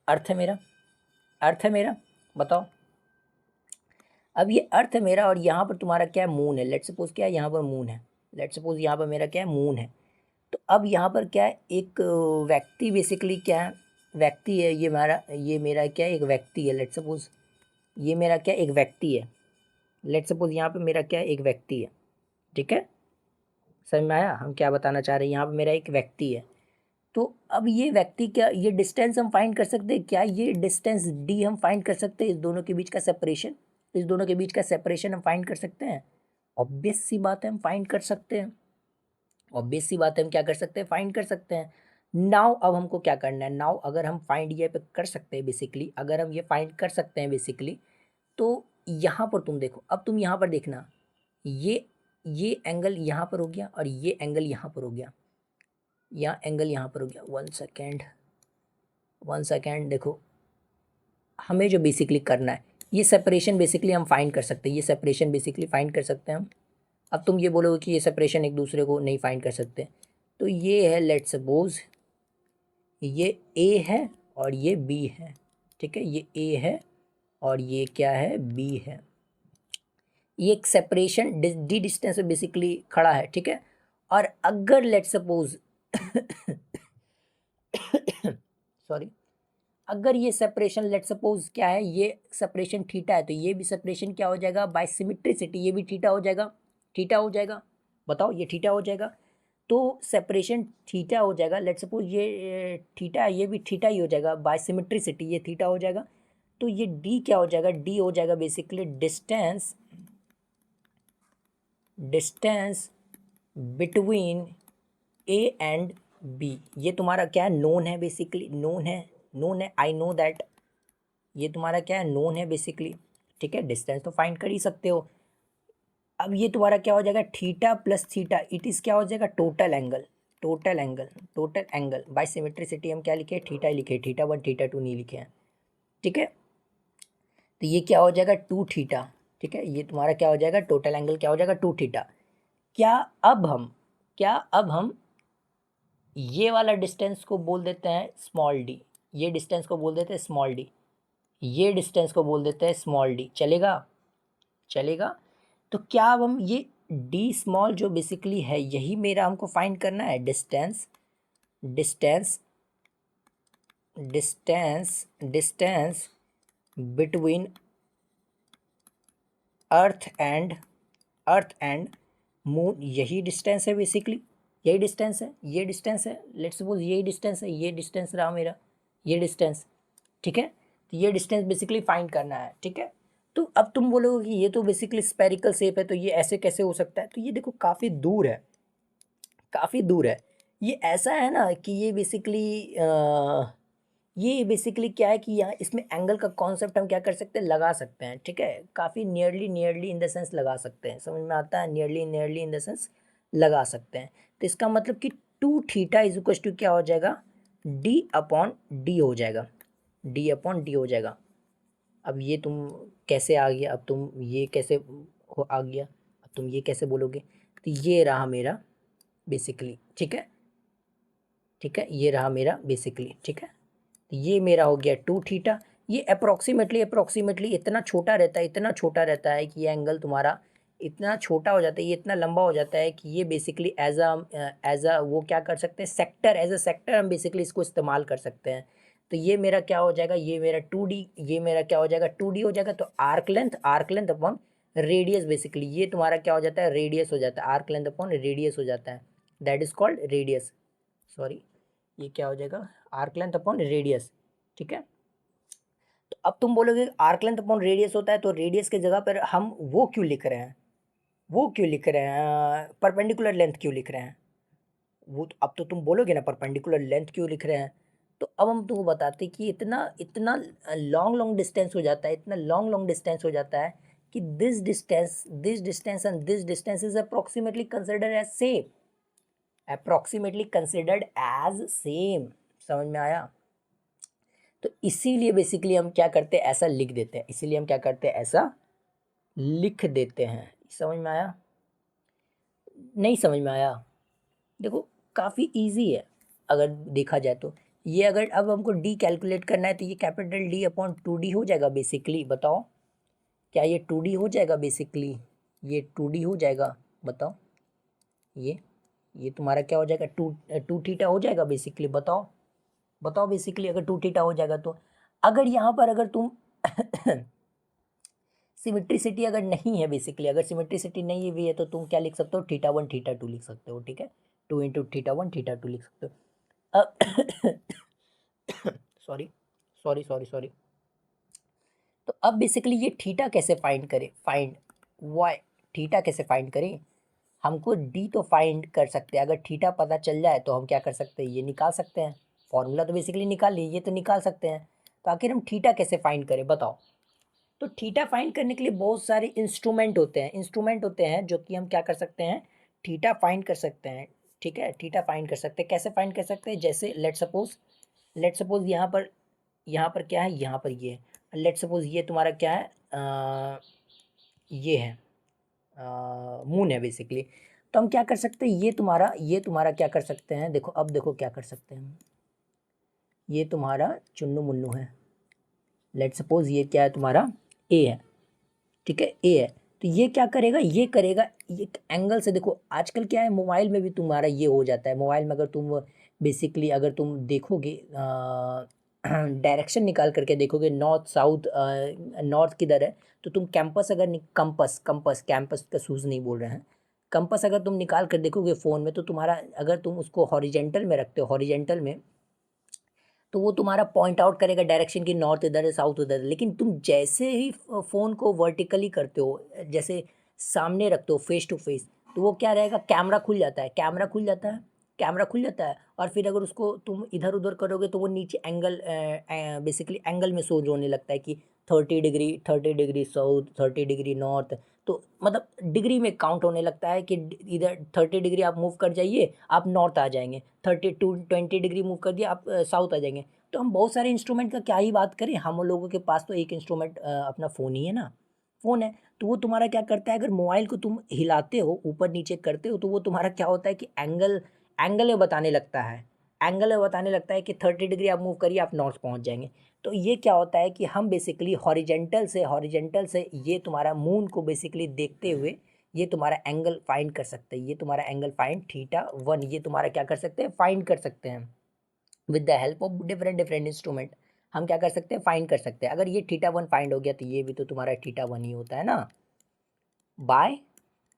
अर्थ है मेरा, बताओ। अब ये अर्थ है मेरा और यहाँ पर तुम्हारा क्या है, मून है, लेट्स सपोज क्या है, यहाँ पर मून है, लेट्स सपोज यहाँ पर मेरा क्या है, मून है। तो अब यहाँ पर क्या है, एक व्यक्ति बेसिकली क्या है, व्यक्ति है, ये मेरा क्या है, एक व्यक्ति है, लेट्स सपोज ये मेरा क्या, एक व्यक्ति है, लेट्स सपोज यहाँ पे मेरा क्या है, एक व्यक्ति है, ठीक है, समझ में आया हम क्या बताना चाह रहे हैं, यहाँ पे मेरा एक व्यक्ति है। तो अब ये व्यक्ति क्या, ये डिस्टेंस हम फाइंड कर सकते हैं क्या, ये डिस्टेंस डी हम फाइंड कर सकते हैं, इस दोनों के बीच का सेपरेशन हम फाइंड कर सकते हैं, ऑब्वियस सी बात है हम फाइंड कर सकते हैं, ऑब्वियस सी बात है हम क्या कर सकते हैं, फाइंड कर सकते हैं। नाउ अब हमको क्या करना है, नाउ अगर हम फाइंड ये पे कर सकते हैं बेसिकली, अगर हम ये फाइंड कर सकते हैं बेसिकली, तो यहाँ पर तुम देखो, अब तुम यहाँ पर देखना, ये एंगल यहाँ पर हो गया और ये एंगल यहाँ पर हो गया, यहाँ एंगल यहाँ पर हो गया, वन सेकेंड देखो, हमें जो बेसिकली करना है, ये सेपरेशन बेसिकली हम फाइंड कर सकते हैं, ये सेपरेशन बेसिकली फाइंड कर सकते हैं हम, अब तुम ये बोलोगे कि ये सेपरेशन एक दूसरे को नहीं फाइंड कर सकते, तो ये है लेट्स सपोज ये ए है और ये बी है, ठीक है, ये ए है और ये क्या है, बी है। ये एक सेपरेशन डी डिस्टेंस पे बेसिकली खड़ा है, ठीक है। और अगर लेट्स सपोज सॉरी, अगर ये सेपरेशन लेट्स सपोज क्या है, ये सेपरेशन थीटा है, तो ये भी सेपरेशन क्या हो जाएगा, बाय सिमेट्रिसिटी ये भी थीटा हो जाएगा, थीटा हो जाएगा। बताओ, ये थीटा हो जाएगा, तो सेपरेशन थीटा हो जाएगा। लेट्स सपोज ये थीटा है, ये भी थीटा ही हो जाएगा, बाय सिमेट्रिसिटी ये थीटा हो जाएगा। तो ये डी क्या हो जाएगा, डी हो जाएगा basically distance between A and B. ये तुम्हारा क्या है, नोन है बेसिकली, नोन है, आई नो दैट। ये तुम्हारा क्या है, नोन है बेसिकली, ठीक है। डिस्टेंस तो फाइंड कर ही सकते हो। अब ये तुम्हारा क्या हो जाएगा, theta plus theta, it is क्या हो जाएगा, टोटल एंगल बाय सिमेट्रिसिटी हम क्या लिखे, थीटा ही लिखे, थीटा 1 थीटा 2 नहीं लिखे हैं, ठीक है। तो ये क्या हो जाएगा, 2 थीटा, ठीक है। ये तुम्हारा क्या हो जाएगा, टोटल एंगल क्या हो जाएगा, 2 थीटा। क्या अब हम ये वाला डिस्टेंस को बोल देते हैं स्मॉल डी, ये डिस्टेंस को बोल देते हैं स्मॉल डी, ये डिस्टेंस को बोल देते हैं स्मॉल डी, चलेगा। तो क्या अब हम ये डी स्मॉल जो बेसिकली है, यही मेरा हमको फाइंड करना है, distance between earth and moon, यही डिस्टेंस है बेसिकली, ये डिस्टेंस है, लेट्स सपोज यही डिस्टेंस है, ये डिस्टेंस रहा मेरा, ये डिस्टेंस, ठीक है। तो ये डिस्टेंस बेसिकली फाइंड करना है, ठीक है। तो अब तुम बोलोगे कि ये तो बेसिकली स्पेरिकल शेप है, तो ये ऐसे कैसे हो सकता है, तो ये देखो काफ़ी दूर है। ये ऐसा है ना कि ये बेसिकली क्या है कि यहाँ इसमें एंगल का कॉन्सेप्ट हम क्या कर सकते हैं, लगा सकते हैं, ठीक है। काफ़ी नियरली इन द सेंस लगा सकते हैं, समझ में आता है, नियरली इन द सेंस लगा सकते हैं। तो इसका मतलब कि 2 थीटा इज इक्वल टू क्या हो जाएगा, डी अपॉन डी हो जाएगा, अब ये तुम कैसे आ गया, अब तुम ये कैसे आ गया, अब तुम ये कैसे बोलोगे, तो ये रहा मेरा बेसिकली, ठीक है, ये रहा मेरा बेसिकली, ठीक है। तो ये मेरा हो गया 2 थीटा। ये अप्रोक्सीमेटली इतना छोटा रहता है कि ये एंगल तुम्हारा इतना छोटा हो जाता है, ये इतना लंबा हो जाता है कि ये बेसिकली एज अ वो क्या कर सकते हैं, एज अ सेक्टर हम बेसिकली इसको इस्तेमाल कर सकते हैं। तो ये मेरा क्या हो जाएगा, ये मेरा 2D, ये मेरा क्या हो जाएगा, 2D हो जाएगा। तो arc length upon radius, basically ये तुम्हारा क्या हो जाता है, रेडियस हो जाता है, आर्क लेंथ अपॉन रेडियस हो जाता है, that is called radius. Sorry, ये क्या हो जाएगा, आर्क लेंथ अपॉन रेडियस, ठीक है। तो अब तुम बोलोगे आर्क लेंथ अपॉन रेडियस होता है, तो रेडियस की जगह पर हम वो क्यों लिख रहे हैं, परपेंडिकुलर लेंथ क्यों लिख रहे हैं, वो तो अब तो तुम बोलोगे ना परपेंडिकुलर लेंथ क्यों लिख रहे हैं। तो अब हम तुमको बताते कि इतना इतना लॉन्ग डिस्टेंस हो जाता है, कि this distance and this distance is approximately considered as same, समझ में आया। तो इसीलिए बेसिकली हम क्या करते हैं, ऐसा लिख देते हैं, समझ में आया, नहीं समझ में आया। देखो काफ़ी इजी है अगर देखा जाए तो। ये अगर अब हमको डी कैलकुलेट करना है, तो ये कैपिटल डी अपॉन 2D हो जाएगा बेसिकली, बताओ क्या ये 2D हो जाएगा बेसिकली, ये 2D हो जाएगा, बताओ ये तुम्हारा क्या हो जाएगा, टू थीटा हो जाएगा बेसिकली, बताओ बेसिकली अगर 2 थीटा हो जाएगा तो। अगर यहाँ पर अगर तुम सिमेट्रिसिटी अगर नहीं है बेसिकली, अगर सिमेट्रिसिटी नहीं भी है तो तुम क्या लिख सकते हो, थीटा 1 थीटा 2 लिख सकते हो, ठीक है, 2 इंटू थीटा 1 थीटा 2 लिख सकते हो। अब सॉरी, तो अब बेसिकली ये थीटा कैसे फाइंड करें, हमको डी तो फाइंड कर सकते हैं, अगर थीटा पता चल जाए तो हम क्या कर सकते हैं, ये निकाल सकते हैं, फॉर्मूला तो बेसिकली निकाल लिए, ये तो निकाल सकते हैं। तो आखिर हम थीटा कैसे फाइंड करें, बताओ। तो थीटा फाइंड करने के लिए बहुत सारे इंस्ट्रूमेंट होते हैं जो कि हम क्या कर सकते हैं, थीटा फाइंड कर सकते हैं, ठीक है। थीटा फाइंड कर सकते हैं, कैसे फाइंड कर सकते हैं, जैसे लेट सपोज यहाँ पर क्या है, यहाँ पर ये लेट सपोज ये तुम्हारा क्या है, ये है, मून है बेसिकली। तो हम क्या कर सकते हैं, ये तुम्हारा क्या कर सकते हैं, देखो अब देखो क्या कर सकते हैं, ये तुम्हारा चुन्नू मुन्नू है। लेट सपोज ये क्या है तुम्हारा, ए है, ठीक है, ए है। तो ये क्या करेगा, ये करेगा ये एंगल से, देखो आजकल क्या है मोबाइल में भी तुम्हारा ये हो जाता है, मोबाइल में अगर तुम बेसिकली अगर तुम देखोगे डायरेक्शन निकाल करके देखोगे नॉर्थ साउथ, नॉर्थ किधर है, तो तुम कैंपस अगर कंपस कंपस कैंपस का शूज़ नहीं बोल रहे हैं, कंपस अगर तुम निकाल कर देखोगे फ़ोन में, तो तुम्हारा अगर तुम उसको हॉरिजेंटल में रखते हो, हॉरिजेंटल में, तो वो तुम्हारा पॉइंट आउट करेगा डायरेक्शन की नॉर्थ इधर है साउथ उधर है। लेकिन तुम जैसे ही फ़ोन को वर्टिकली करते हो, जैसे सामने रखते हो फेस टू फेस, तो वो क्या रहेगा, कैमरा खुल जाता है, कैमरा खुल जाता है, कैमरा खुल जाता है। और फिर अगर उसको तुम इधर उधर करोगे तो वो नीचे एंगल बेसिकली एंगल में शो होने लगता है कि 30 degree, 30 degree south, 30 degree north. तो मतलब डिग्री में काउंट होने लगता है कि इधर 30 डिग्री आप मूव कर जाइए आप नॉर्थ आ जाएंगे, 20 डिग्री मूव कर दिया आप साउथ आ जाएंगे। तो हम बहुत सारे इंस्ट्रूमेंट का क्या ही बात करें, हम लोगों के पास तो एक इंस्ट्रूमेंट अपना फ़ोन ही है ना, फ़ोन है। तो वो तुम्हारा क्या करता है, अगर मोबाइल को तुम हिलाते हो ऊपर नीचे करते हो, तो वो तुम्हारा क्या होता है कि एंगल एंगल में बताने लगता है, एंगल में बताने लगता है कि 30 डिग्री आप मूव करिए आप नॉर्थ पहुंच जाएंगे। तो ये क्या होता है कि हम बेसिकली हॉरिजेंटल से ये तुम्हारा मून को बेसिकली देखते हुए ये तुम्हारा एंगल फाइंड कर सकते हैं, ये तुम्हारा एंगल फाइंड थीटा 1, ये तुम्हारा क्या कर सकते हैं, फाइंड कर सकते हैं with the help of different different instrument. हम क्या कर सकते हैं, फाइंड कर सकते हैं। अगर ये थीटा 1 फाइंड हो गया तो ये भी तो तुम्हारा थीटा 1 ही होता है ना, by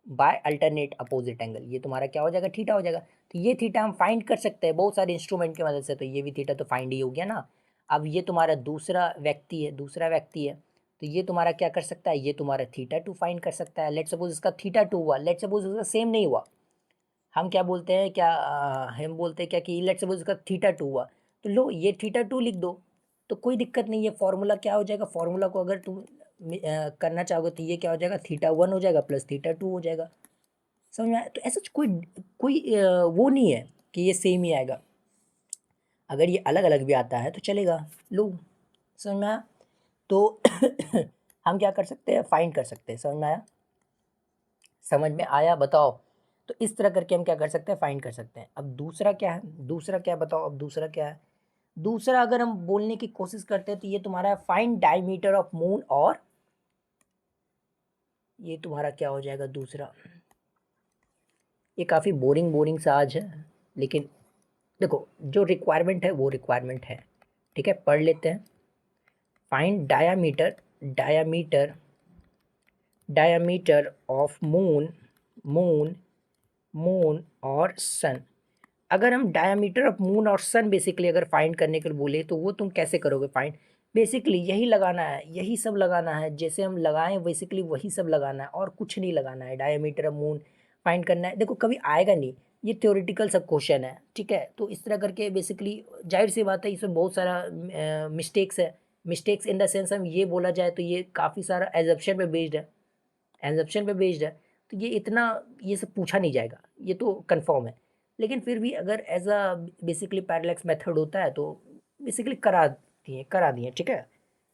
by alternate opposite angle, ये तुम्हारा क्या हो जाएगा, थीटा हो जाएगा। तो ये थीटा हम फाइंड कर सकते हैं बहुत सारे इंस्ट्रूमेंट की मदद से, तो ये भी थीटा तो फाइंड ही हो गया ना। अब ये तुम्हारा दूसरा व्यक्ति है, तो ये तुम्हारा क्या कर सकता है, ये तुम्हारा थीटा 2 फाइंड कर सकता है। लेट सपोज इसका थीटा 2 हुआ, लेट सपोज उसका सेम नहीं हुआ, हम क्या बोलते हैं, क्या हम बोलते हैं क्या कि लेट सपोज इसका थीटा 2 हुआ, तो लो ये थीटा 2 लिख दो, तो कोई दिक्कत नहीं है। फॉर्मूला क्या हो जाएगा, फॉर्मूला को अगर तुम करना चाहोगे तो ये क्या हो जाएगा, थीटा 1 हो जाएगा प्लस थीटा 2 हो जाएगा। समझ में आया, तो ऐसा कोई कोई वो नहीं है कि ये सेम ही आएगा, अगर ये अलग अलग भी आता है तो चलेगा। लो समझ में आया, तो हम क्या कर सकते हैं, फाइंड कर सकते हैं। समझ में आया, समझ में आया, बताओ। तो इस तरह करके हम क्या कर सकते हैं, फाइंड कर सकते हैं। अब दूसरा क्या है, दूसरा क्या है बताओ, अब दूसरा क्या है, दूसरा अगर हम बोलने की कोशिश करते हैं तो ये तुम्हारा है फाइंड डायमीटर ऑफ मून, और ये तुम्हारा क्या हो जाएगा दूसरा। ये काफ़ी बोरिंग बोरिंग सा आज है, लेकिन देखो जो रिक्वायरमेंट है वो रिक्वायरमेंट है, ठीक है, पढ़ लेते हैं। Find diameter diameter of moon moon और सन। अगर हम डायमीटर ऑफ मून और सन बेसिकली अगर फाइंड करने के लिए बोले तो वो तुम कैसे करोगे फाइंड, बेसिकली यही लगाना है, यही सब लगाना है, जैसे हम लगाएं बेसिकली वही सब लगाना है और कुछ नहीं लगाना है। डायमीटर ऑफ मून फाइंड करना है, देखो कभी आएगा नहीं, ये थ्योरेटिकल सब क्वेश्चन है, ठीक है। तो इस तरह करके बेसिकली जाहिर सी बात है इसमें बहुत सारा मिस्टेक्स है, मिस्टेक्स इन द सेंस हम ये बोला जाए तो ये काफ़ी सारा एजप्शन पे बेस्ड है, एजप्शन पे बेस्ड है। तो ये इतना ये सब पूछा नहीं जाएगा, ये तो कंफर्म है। लेकिन फिर भी अगर as a basically parallax method होता है तो बेसिकली करा दिए ठीक है,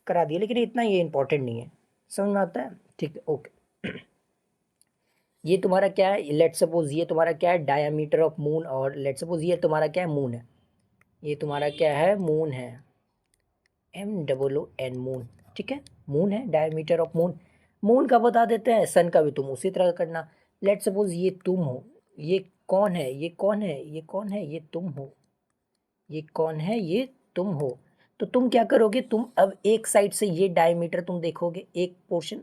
करा दिए, लेकिन इतना ये इंपॉर्टेंट नहीं है। समझ में आता है, ठीक है, ओके। ये तुम्हारा क्या है, लेट सपोज ये तुम्हारा क्या है, डायमीटर ऑफ मून, और लेट सपोज ये तुम्हारा क्या है, मून है, ये तुम्हारा क्या है, मून है, MOON मून, ठीक है, मून है, डायमीटर ऑफ मून। मून का बता देते हैं, सन का भी तुम उसी तरह करना। लेट सपोज ये तुम हो, ये कौन है, ये कौन है, ये कौन है, ये तुम हो, ये कौन है, ये तुम हो। तो तुम क्या करोगे, तुम अब एक साइड से ये डायमीटर तुम देखोगे, एक पोर्शन,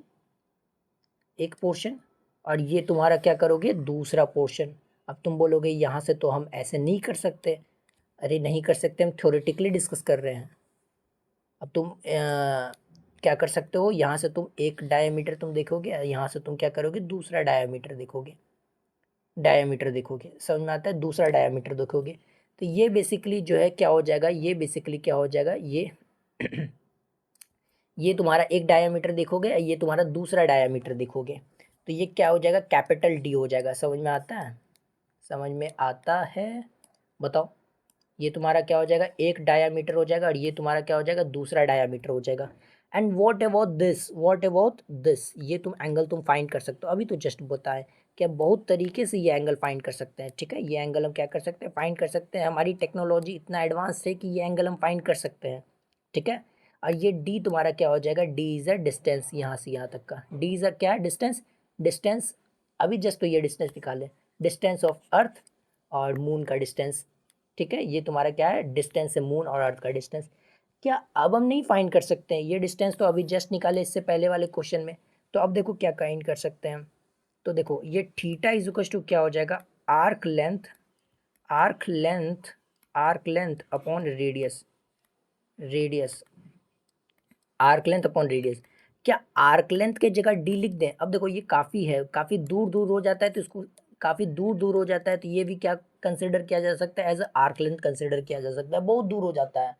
और ये तुम्हारा क्या करोगे, दूसरा पोर्शन। अब तुम बोलोगे यहाँ से तो हम ऐसे नहीं कर सकते, अरे नहीं कर सकते, हम थ्योरेटिकली डिस्कस कर रहे हैं। अब तुम क्या कर सकते हो, यहाँ से तुम एक डायमीटर तुम देखोगे, यहाँ से तुम क्या करोगे, दूसरा डायमीटर देखोगे, समझ में आता है, दूसरा डायमीटर देखोगे। तो ये बेसिकली जो है क्या हो जाएगा, ये बेसिकली क्या हो जाएगा, ये ये तुम्हारा एक डायमीटर देखोगे, ये तुम्हारा दूसरा डायमीटर देखोगे, तो ये क्या हो जाएगा, कैपिटल D हो जाएगा। समझ में आता है, समझ में आता है, बताओ। ये तुम्हारा क्या हो जाएगा, एक डायामीटर हो जाएगा, और ये तुम्हारा क्या हो जाएगा, दूसरा डायामीटर हो जाएगा। एंड व्हाट अबाउट दिस, ये तुम एंगल तुम फाइंड कर सकते हो, अभी तो जस्ट बताए कि बहुत तरीके से ये एंगल फाइंड कर सकते हैं, ठीक है। ये एंगल हम क्या कर सकते हैं, फाइंड कर सकते हैं। हमारी टेक्नोलॉजी इतना एडवांस है कि ये एंगल हम फाइंड कर सकते हैं, ठीक है। और ये डी तुम्हारा क्या हो जाएगा, डी इज़ अ डिस्टेंस, यहाँ से यहाँ तक का डी इज़ अ क्या है, डिस्टेंस। डिस्टेंस अभी जस्ट तो ये डिस्टेंस निकालें, डिस्टेंस ऑफ अर्थ और मून का डिस्टेंस, ठीक है। ये तुम्हारा क्या है, डिस्टेंस है मून और अर्थ का डिस्टेंस। क्या अब हम नहीं फाइंड कर सकते हैं ये डिस्टेंस, तो अभी जस्ट निकाले इससे पहले वाले क्वेश्चन में। तो अब देखो क्या काइंड कर सकते हैं हम। तो देखो ये थीटा इज इक्वल टू क्या हो जाएगा, arc length, arc length, arc length upon radius, radius, arc length upon radius. क्या आर्क लेंथ के जगह डी लिख दें। अब देखो ये काफ़ी है, काफ़ी दूर दूर हो जाता है, तो इसको काफ़ी दूर दूर हो जाता है तो ये भी क्या कंसिडर किया जा सकता है, as a arc length consider किया जा सकता है, बहुत दूर हो जाता है।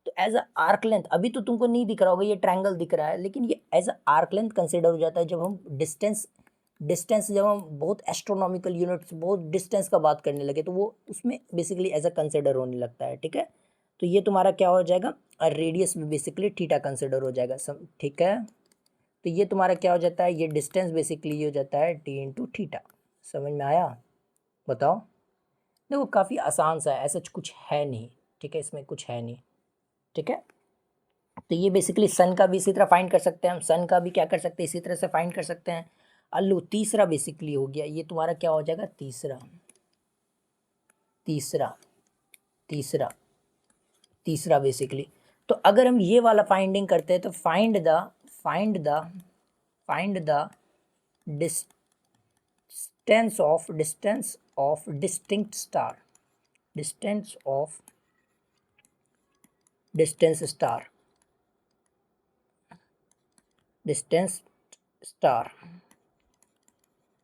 तो एज अ आर्क लेंथ अभी तो तुमको नहीं दिख रहा होगा, ये ट्रायंगल दिख रहा है, लेकिन ये as a arc length consider हो जाता है जब हम डिस्टेंस, डिस्टेंस जब हम बहुत एस्ट्रोनॉमिकल यूनिट्स, बहुत डिस्टेंस का बात करने लगे, तो वो उसमें बेसिकली एज अ कंसिडर होने लगता है, ठीक है। तो ये तुम्हारा क्या हो जाएगा, रेडियस में बेसिकली थीटा कंसिडर हो जाएगा, ठीक है। तो ये तुम्हारा क्या हो जाता है, ये डिस्टेंस बेसिकली ये हो जाता है टी इंटू थीटा। समझ में आया, बताओ। देखो काफ़ी आसान सा है, ऐसा कुछ है नहीं, ठीक है, इसमें कुछ है नहीं, ठीक है। तो ये बेसिकली सन का भी इसी तरह फाइंड कर सकते हैं हम, सन का भी क्या कर सकते हैं, इसी तरह से फाइंड कर सकते हैं। अल्लू तीसरा बेसिकली हो गया, ये तुम्हारा क्या हो जाएगा, तीसरा, तीसरा, तीसरा, तीसरा बेसिकली। तो अगर हम ये वाला फाइंडिंग करते हैं तो find the find the distance of distinct star, distance of distance star, distance star,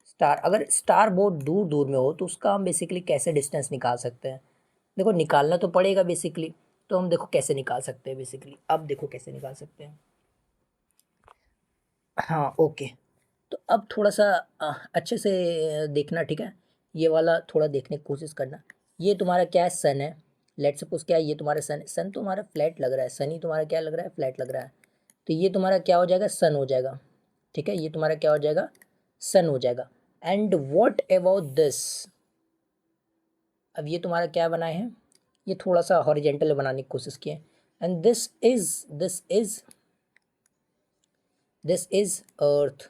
star अगर स्टार बहुत दूर दूर में हो तो उसका हम बेसिकली कैसे डिस्टेंस निकाल सकते हैं। देखो निकालना तो पड़ेगा बेसिकली, तो हम देखो कैसे निकाल सकते हैं बेसिकली, अब देखो कैसे निकाल सकते हैं। हाँ ओके, तो अब थोड़ा सा अच्छे से देखना, ठीक है। ये वाला थोड़ा देखने की कोशिश करना। ये तुम्हारा क्या है, सन है। लेट सपोज क्या है, ये तुम्हारा सन, सन तुम्हारा फ्लैट लग रहा है, सन ही तुम्हारा क्या लग रहा है, फ्लैट लग रहा है। तो ये तुम्हारा क्या हो जाएगा, सन हो जाएगा, ठीक है। ये तुम्हारा क्या हो जाएगा, सन हो जाएगा। एंड व्हाट अबाउट दिस, अब ये तुम्हारा क्या बनाए हैं, ये थोड़ा सा हॉरिजेंटल बनाने की कोशिश किए। And this is earth,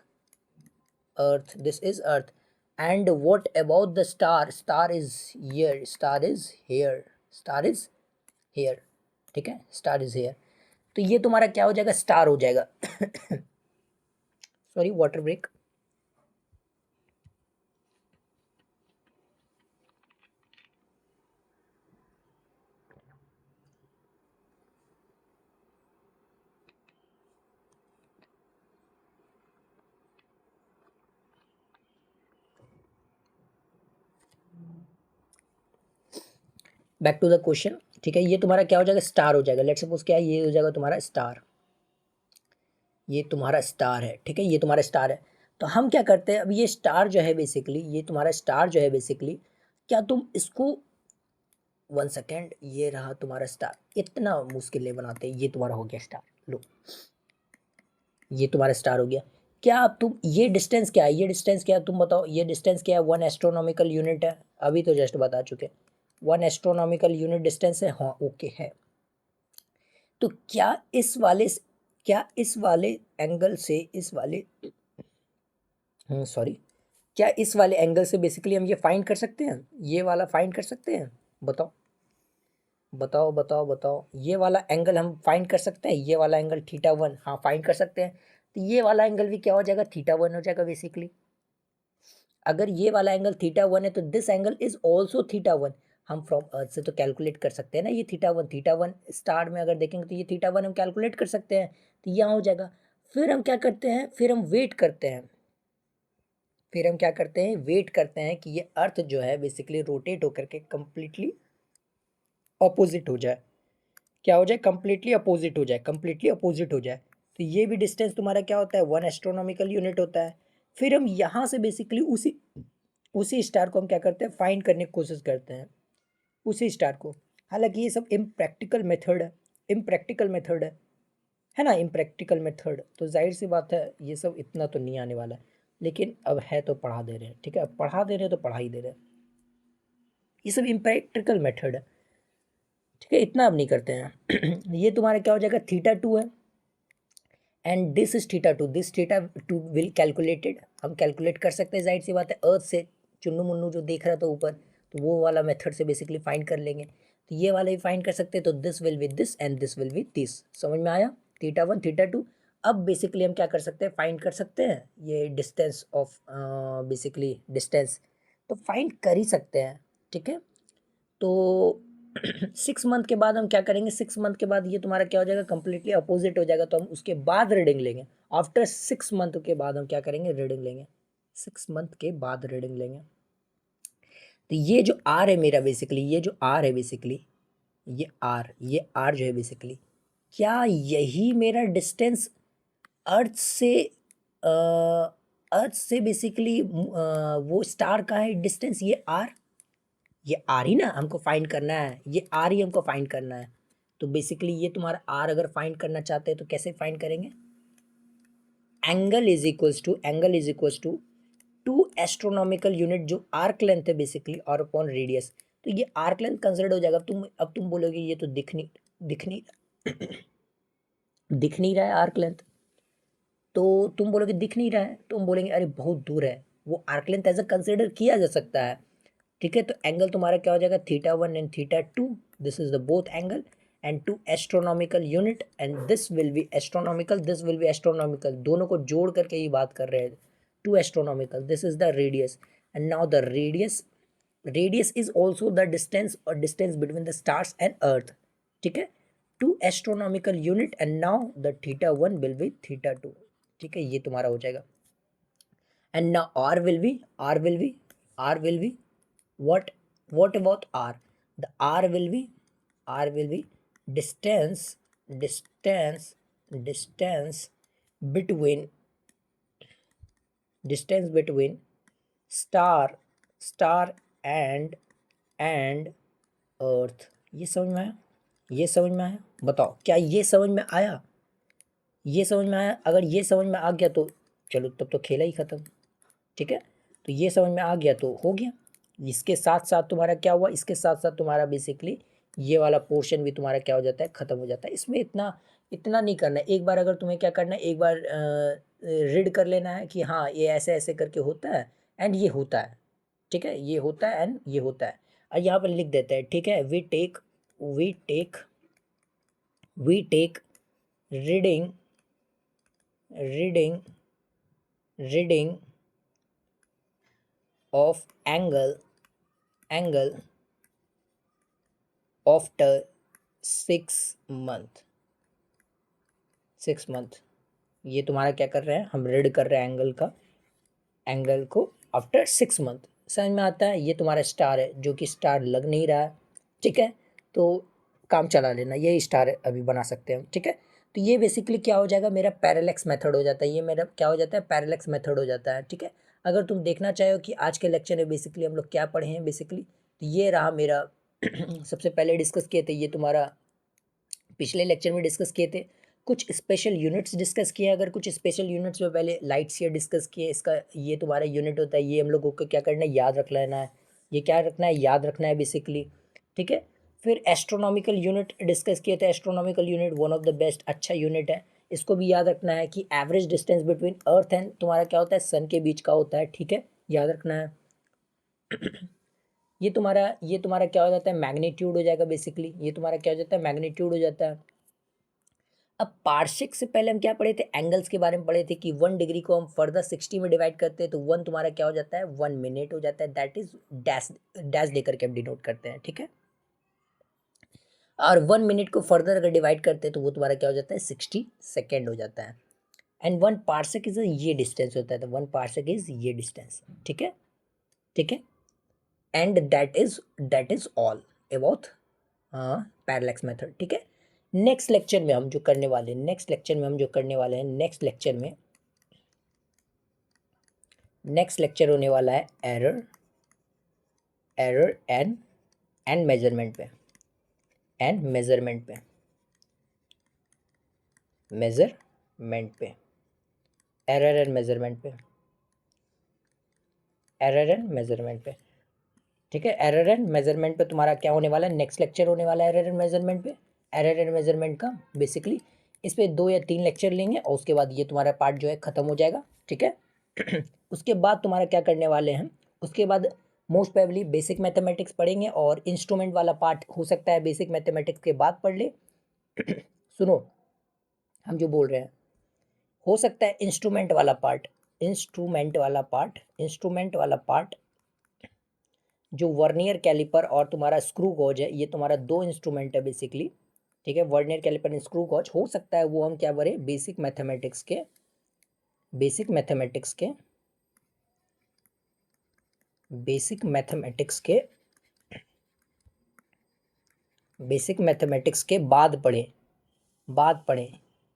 earth, this is earth. And what about the star, star is here, star is here, star is here, ठीक है, स्टार इज हियर। तो ये तुम्हारा क्या हो जाएगा, स्टार हो जाएगा। Sorry water break. Back to the question, ठीक है। ये तुम्हारा क्या हो जाएगा, स्टार हो जाएगा। लेट्स सपोज क्या है, ये हो जाएगा तुम्हारा स्टार, ये तुम्हारा स्टार है, ठीक है, ये तुम्हारा स्टार है। तो हम क्या करते हैं, अब ये स्टार जो है बेसिकली, ये तुम्हारा स्टार जो है बेसिकली, क्या तुम इसको, 1 सेकेंड, ये रहा तुम्हारा स्टार, इतना मुश्किल नहीं बनाते, ये तुम्हारा हो गया स्टार, लो ये तुम्हारा स्टार हो गया। क्या अब तुम, ये डिस्टेंस क्या है, ये डिस्टेंस क्या है, तुम बताओ, ये डिस्टेंस क्या है, 1 एस्ट्रोनॉमिकल यूनिट है, अभी तो जस्ट बता चुके, 1 एस्ट्रोनॉमिकल यूनिट डिस्टेंस है, हाँ ओके है। तो क्या इस वाले एंगल से, इस वाले, सॉरी, क्या इस वाले एंगल से बेसिकली हम ये फाइंड कर सकते हैं, ये वाला फाइंड कर सकते हैं, बताओ बताओ बताओ बताओ, ये वाला एंगल हम फाइंड कर सकते हैं, ये वाला एंगल थीटा 1, हाँ फाइंड कर सकते हैं। तो ये वाला एंगल भी क्या हो जाएगा, थीटा 1 हो जाएगा बेसिकली। अगर ये वाला एंगल थीटा 1 है तो this angle is also theta 1। हम फ्रॉम अर्थ से तो कैलकुलेट कर सकते हैं ना, ये थीटा 1 स्टार में अगर देखेंगे तो ये थीटा 1 हम कैलकुलेट कर सकते हैं, तो यहाँ हो जाएगा। फिर हम क्या करते हैं, फिर हम वेट करते हैं, फिर हम क्या करते हैं, वेट करते हैं कि ये अर्थ जो है बेसिकली रोटेट होकर के कंप्लीटली अपोजिट हो जाए, क्या हो जाए, कंप्लीटली अपोजिट हो जाए, कंप्लीटली अपोजिट हो जाए। तो ये भी डिस्टेंस तुम्हारा क्या होता है, 1 एस्ट्रोनॉमिकल यूनिट होता है। फिर हम यहाँ से बेसिकली उसी उसी स्टार को हम क्या करते हैं, फाइंड करने की कोशिश करते हैं, उसी स्टार को। हालांकि ये सब इम्प्रैक्टिकल मेथड है, इम्प्रैक्टिकल मेथड है, है ना, इम्प्रैक्टिकल मेथड। तो जाहिर सी बात है ये सब इतना तो नहीं आने वाला है, लेकिन अब है तो पढ़ा दे रहे हैं, ठीक है, अब पढ़ा दे रहे हैं तो पढ़ा ही दे रहे हैं। ये सब इम्प्रैक्टिकल मेथड है, ठीक है, इतना अब नहीं करते हैं। ये तुम्हारा क्या हो जाएगा, थीटा 2 है and this is theta 2, this theta 2 will calculated, हम कैलकुलेट कर सकते हैं, जाहिर सी बात है, अर्थ से चुन्नू मुन्नू जो देख रहा था ऊपर, तो वो वाला मेथड से बेसिकली फाइंड कर लेंगे। तो ये वाला भी फाइंड कर सकते हैं, तो this will with this and this will with this, समझ में आया, थीटा 1 थीटा 2। अब बेसिकली हम क्या कर सकते हैं, फाइंड कर सकते हैं ये डिस्टेंस ऑफ, बेसिकली डिस्टेंस तो फाइंड कर ही सकते हैं, ठीक है। तो 6 मंथ के बाद हम क्या करेंगे, 6 मंथ के बाद ये तुम्हारा क्या हो जाएगा, कंप्लीटली अपोजिट हो जाएगा, तो हम उसके बाद रीडिंग लेंगे। आफ्टर 6 मंथ के बाद हम क्या करेंगे, रीडिंग लेंगे, 6 मंथ के बाद रीडिंग लेंगे। तो ये जो आर है मेरा बेसिकली, ये जो आर है बेसिकली, ये आर जो है बेसिकली, क्या यही मेरा डिस्टेंस अर्थ से, अर्थ से बेसिकली वो स्टार का है डिस्टेंस, ये आर ही ना हमको फाइंड करना है, ये आर ही हमको फाइंड करना है। तो बेसिकली ये तुम्हारा आर अगर फाइंड करना चाहते हैं तो कैसे फाइंड करेंगे, angle is equals to 2 astronomical unit जो आर्क लेंथ है बेसिकली, और अपॉन रेडियस। तो ये आर्क लेंथ कंसिडर हो जाएगा। अब तुम बोलोगे ये तो दिख नहीं दिख नहीं रहा है आर्क लेंथ, तो तुम बोलोगे दिख नहीं रहा है, तो हम बोलेंगे अरे बहुत दूर है, वो arc length as a consider किया जा सकता है, ठीक है। तो एंगल तुम्हारा क्या हो जाएगा, theta 1 and theta 2, this is the both angle and 2 astronomical unit and this will be astronomical, this will be astronomical, दोनों को जोड़ करके ही बात कर रहे हैं। 2 astronomical, this is the radius and now the radius is also the distance और distance between the stars and earth, ठीक है। 2 astronomical unit and now the theta 1 will be theta 2, ठीक है, ये तुम्हारा हो जाएगा। And now R will be what about r, the r will be distance between star star and earth। ये समझ में आया, ये समझ में आया, बताओ क्या ये समझ में आया, ये समझ में आया। अगर ये समझ में आ गया तो चलो तब तो खेला ही ख़त्म, ठीक है। तो ये समझ में आ गया तो हो गया। इसके साथ साथ तुम्हारा क्या हुआ, इसके साथ साथ तुम्हारा बेसिकली ये वाला पोर्शन भी तुम्हारा क्या हो जाता है, ख़त्म हो जाता है। इसमें इतना इतना नहीं करना है। एक बार अगर तुम्हें क्या करना है, एक बार रीड कर लेना है कि हाँ ये ऐसे ऐसे करके होता है एंड ये होता है, ठीक है, ये होता है एंड ये होता है। और यहाँ पर लिख देते हैं, ठीक है, we take reading reading reading of angle after 6 month. ये तुम्हारा क्या कर रहे हैं, हम रीड कर रहे हैं एंगल को आफ्टर 6 मंथ। समझ में आता है, ये तुम्हारा स्टार है जो कि स्टार लग नहीं रहा है, ठीक है। तो काम चला लेना, ये स्टार अभी बना सकते हैं हम, ठीक है। तो ये बेसिकली क्या हो जाएगा, मेरा पैरेलैक्स मेथड हो जाता है, ये मेरा क्या हो जाता है, पैरेलैक्स मेथड हो जाता है, ठीक है। अगर तुम देखना चाहो कि आज के लेक्चर में बेसिकली हम लोग क्या पढ़े हैं बेसिकली, तो ये रहा मेरा सबसे पहले डिस्कस किए थे, ये तुम्हारा पिछले लेक्चर में डिस्कस किए थे। कुछ स्पेशल यूनिट्स डिस्कस किए, अगर कुछ स्पेशल यूनिट्स में पहले लाइट्स ईयर डिस्कस किए, इसका ये तुम्हारा यूनिट होता है, ये हम लोगों को क्या करना है, याद रख लेना है, ये क्या रखना है, याद रखना है बेसिकली, ठीक है। फिर एस्ट्रोनॉमिकल यूनिट डिस्कस किए थे, astronomical unit one of the best अच्छा यूनिट है, इसको भी याद रखना है कि average distance between earth and तुम्हारा क्या होता है, सन के बीच का होता है, ठीक है, याद रखना है। ये तुम्हारा क्या हो जाता है, मैग्नीट्यूड हो जाएगा बेसिकली, ये तुम्हारा क्या हो जाता है, मैग्नीट्यूड हो जाता है। अब पार्शिक से पहले हम क्या पढ़े थे, एंगल्स के बारे में पढ़े थे कि 1 डिग्री को हम फर्दर 60 में डिवाइड करते हैं तो 1 तुम्हारा क्या हो जाता है, 1 मिनट हो जाता है, दैट इज डैश डैश लेकर के हम डिनोट करते हैं, ठीक है। और 1 मिनट को फर्दर अगर डिवाइड करते हैं तो वो तुम्हारा क्या हो जाता है, 60 सेकेंड हो जाता है। एंड 1 पार्सक इज ये डिस्टेंस होता है, तो 1 पार्सक इज ये डिस्टेंस, ठीक है, ठीक है। And that is all about parallax method, ठीक है। नेक्स्ट लेक्चर में हम जो करने वाले हैं, नेक्स्ट लेक्चर होने वाला है एरर एंड मेजरमेंट पे मेजरमेंट पे, एरर एंड मेजरमेंट पे, एरर एंड मेजरमेंट पे, ठीक है। एरर एंड मेजरमेंट पे तुम्हारा क्या होने वाला है, नेक्स्ट लेक्चर होने वाला है एरर एंड मेजरमेंट पे। एरर एंड मेजरमेंट का बेसिकली इस पे 2 या 3 लेक्चर लेंगे और उसके बाद ये तुम्हारा पार्ट जो है ख़त्म हो जाएगा, ठीक है। उसके बाद तुम्हारा क्या करने वाले हैं, उसके बाद मोस्ट प्रोबेबली बेसिक मैथमेटिक्स पढ़ेंगे और इंस्ट्रूमेंट वाला पार्ट हो सकता है बेसिक मैथमेटिक्स के बाद पढ़ ले। सुनो हम जो बोल रहे हैं, हो सकता है इंस्ट्रूमेंट वाला पार्ट, इंस्ट्रूमेंट वाला पार्ट जो वर्नियर कैलिपर और तुम्हारा स्क्रू गॉज है, ये तुम्हारा 2 इंस्ट्रूमेंट है बेसिकली, ठीक है। Vernier caliper and screw gauge हो सकता है वो हम क्या करें, बेसिक मैथमेटिक्स के बेसिक मैथमेटिक्स के बाद पढ़ें,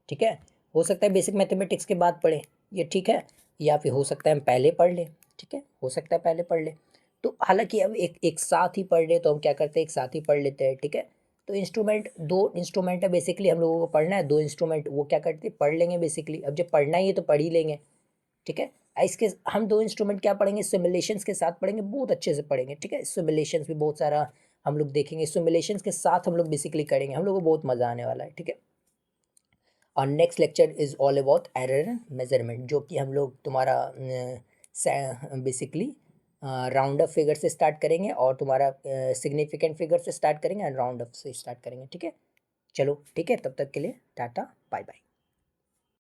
ठीक है। हो सकता है बेसिक मैथमेटिक्स के बाद पढ़ें, ये ठीक है, या फिर हो सकता है हम पहले पढ़ लें, ठीक है, हो सकता है पहले पढ़ लें। तो हालांकि अब एक साथ ही पढ़ ले तो हम क्या करते हैं, एक साथ ही पढ़ लेते हैं, ठीक है। तो दो इंस्ट्रूमेंट है बेसिकली हम लोगों को पढ़ना है, 2 इंस्ट्रूमेंट वो क्या करते हैं, पढ़ लेंगे बेसिकली। अब जब पढ़ना ही है तो पढ़ ही लेंगे, ठीक है। इसके हम 2 इंस्ट्रूमेंट क्या पढ़ेंगे, सिमुलेशंस के साथ पढ़ेंगे, बहुत अच्छे से पढ़ेंगे, ठीक है। सिमुलेशंस भी बहुत सारा हम लोग देखेंगे, सिमुलेशंस के साथ हम लोग बेसिकली करेंगे, हम लोग को बहुत मज़ा आने वाला है, ठीक है। और next lecture is all about error measurement, जो कि हम लोग तुम्हारा बेसिकली राउंड अप फिगर से स्टार्ट करेंगे और तुम्हारा सिग्निफिकेंट फिगर से स्टार्ट करेंगे एंड राउंड अप से स्टार्ट करेंगे, ठीक है। चलो ठीक है, तब तक के लिए टाटा बाय बाय।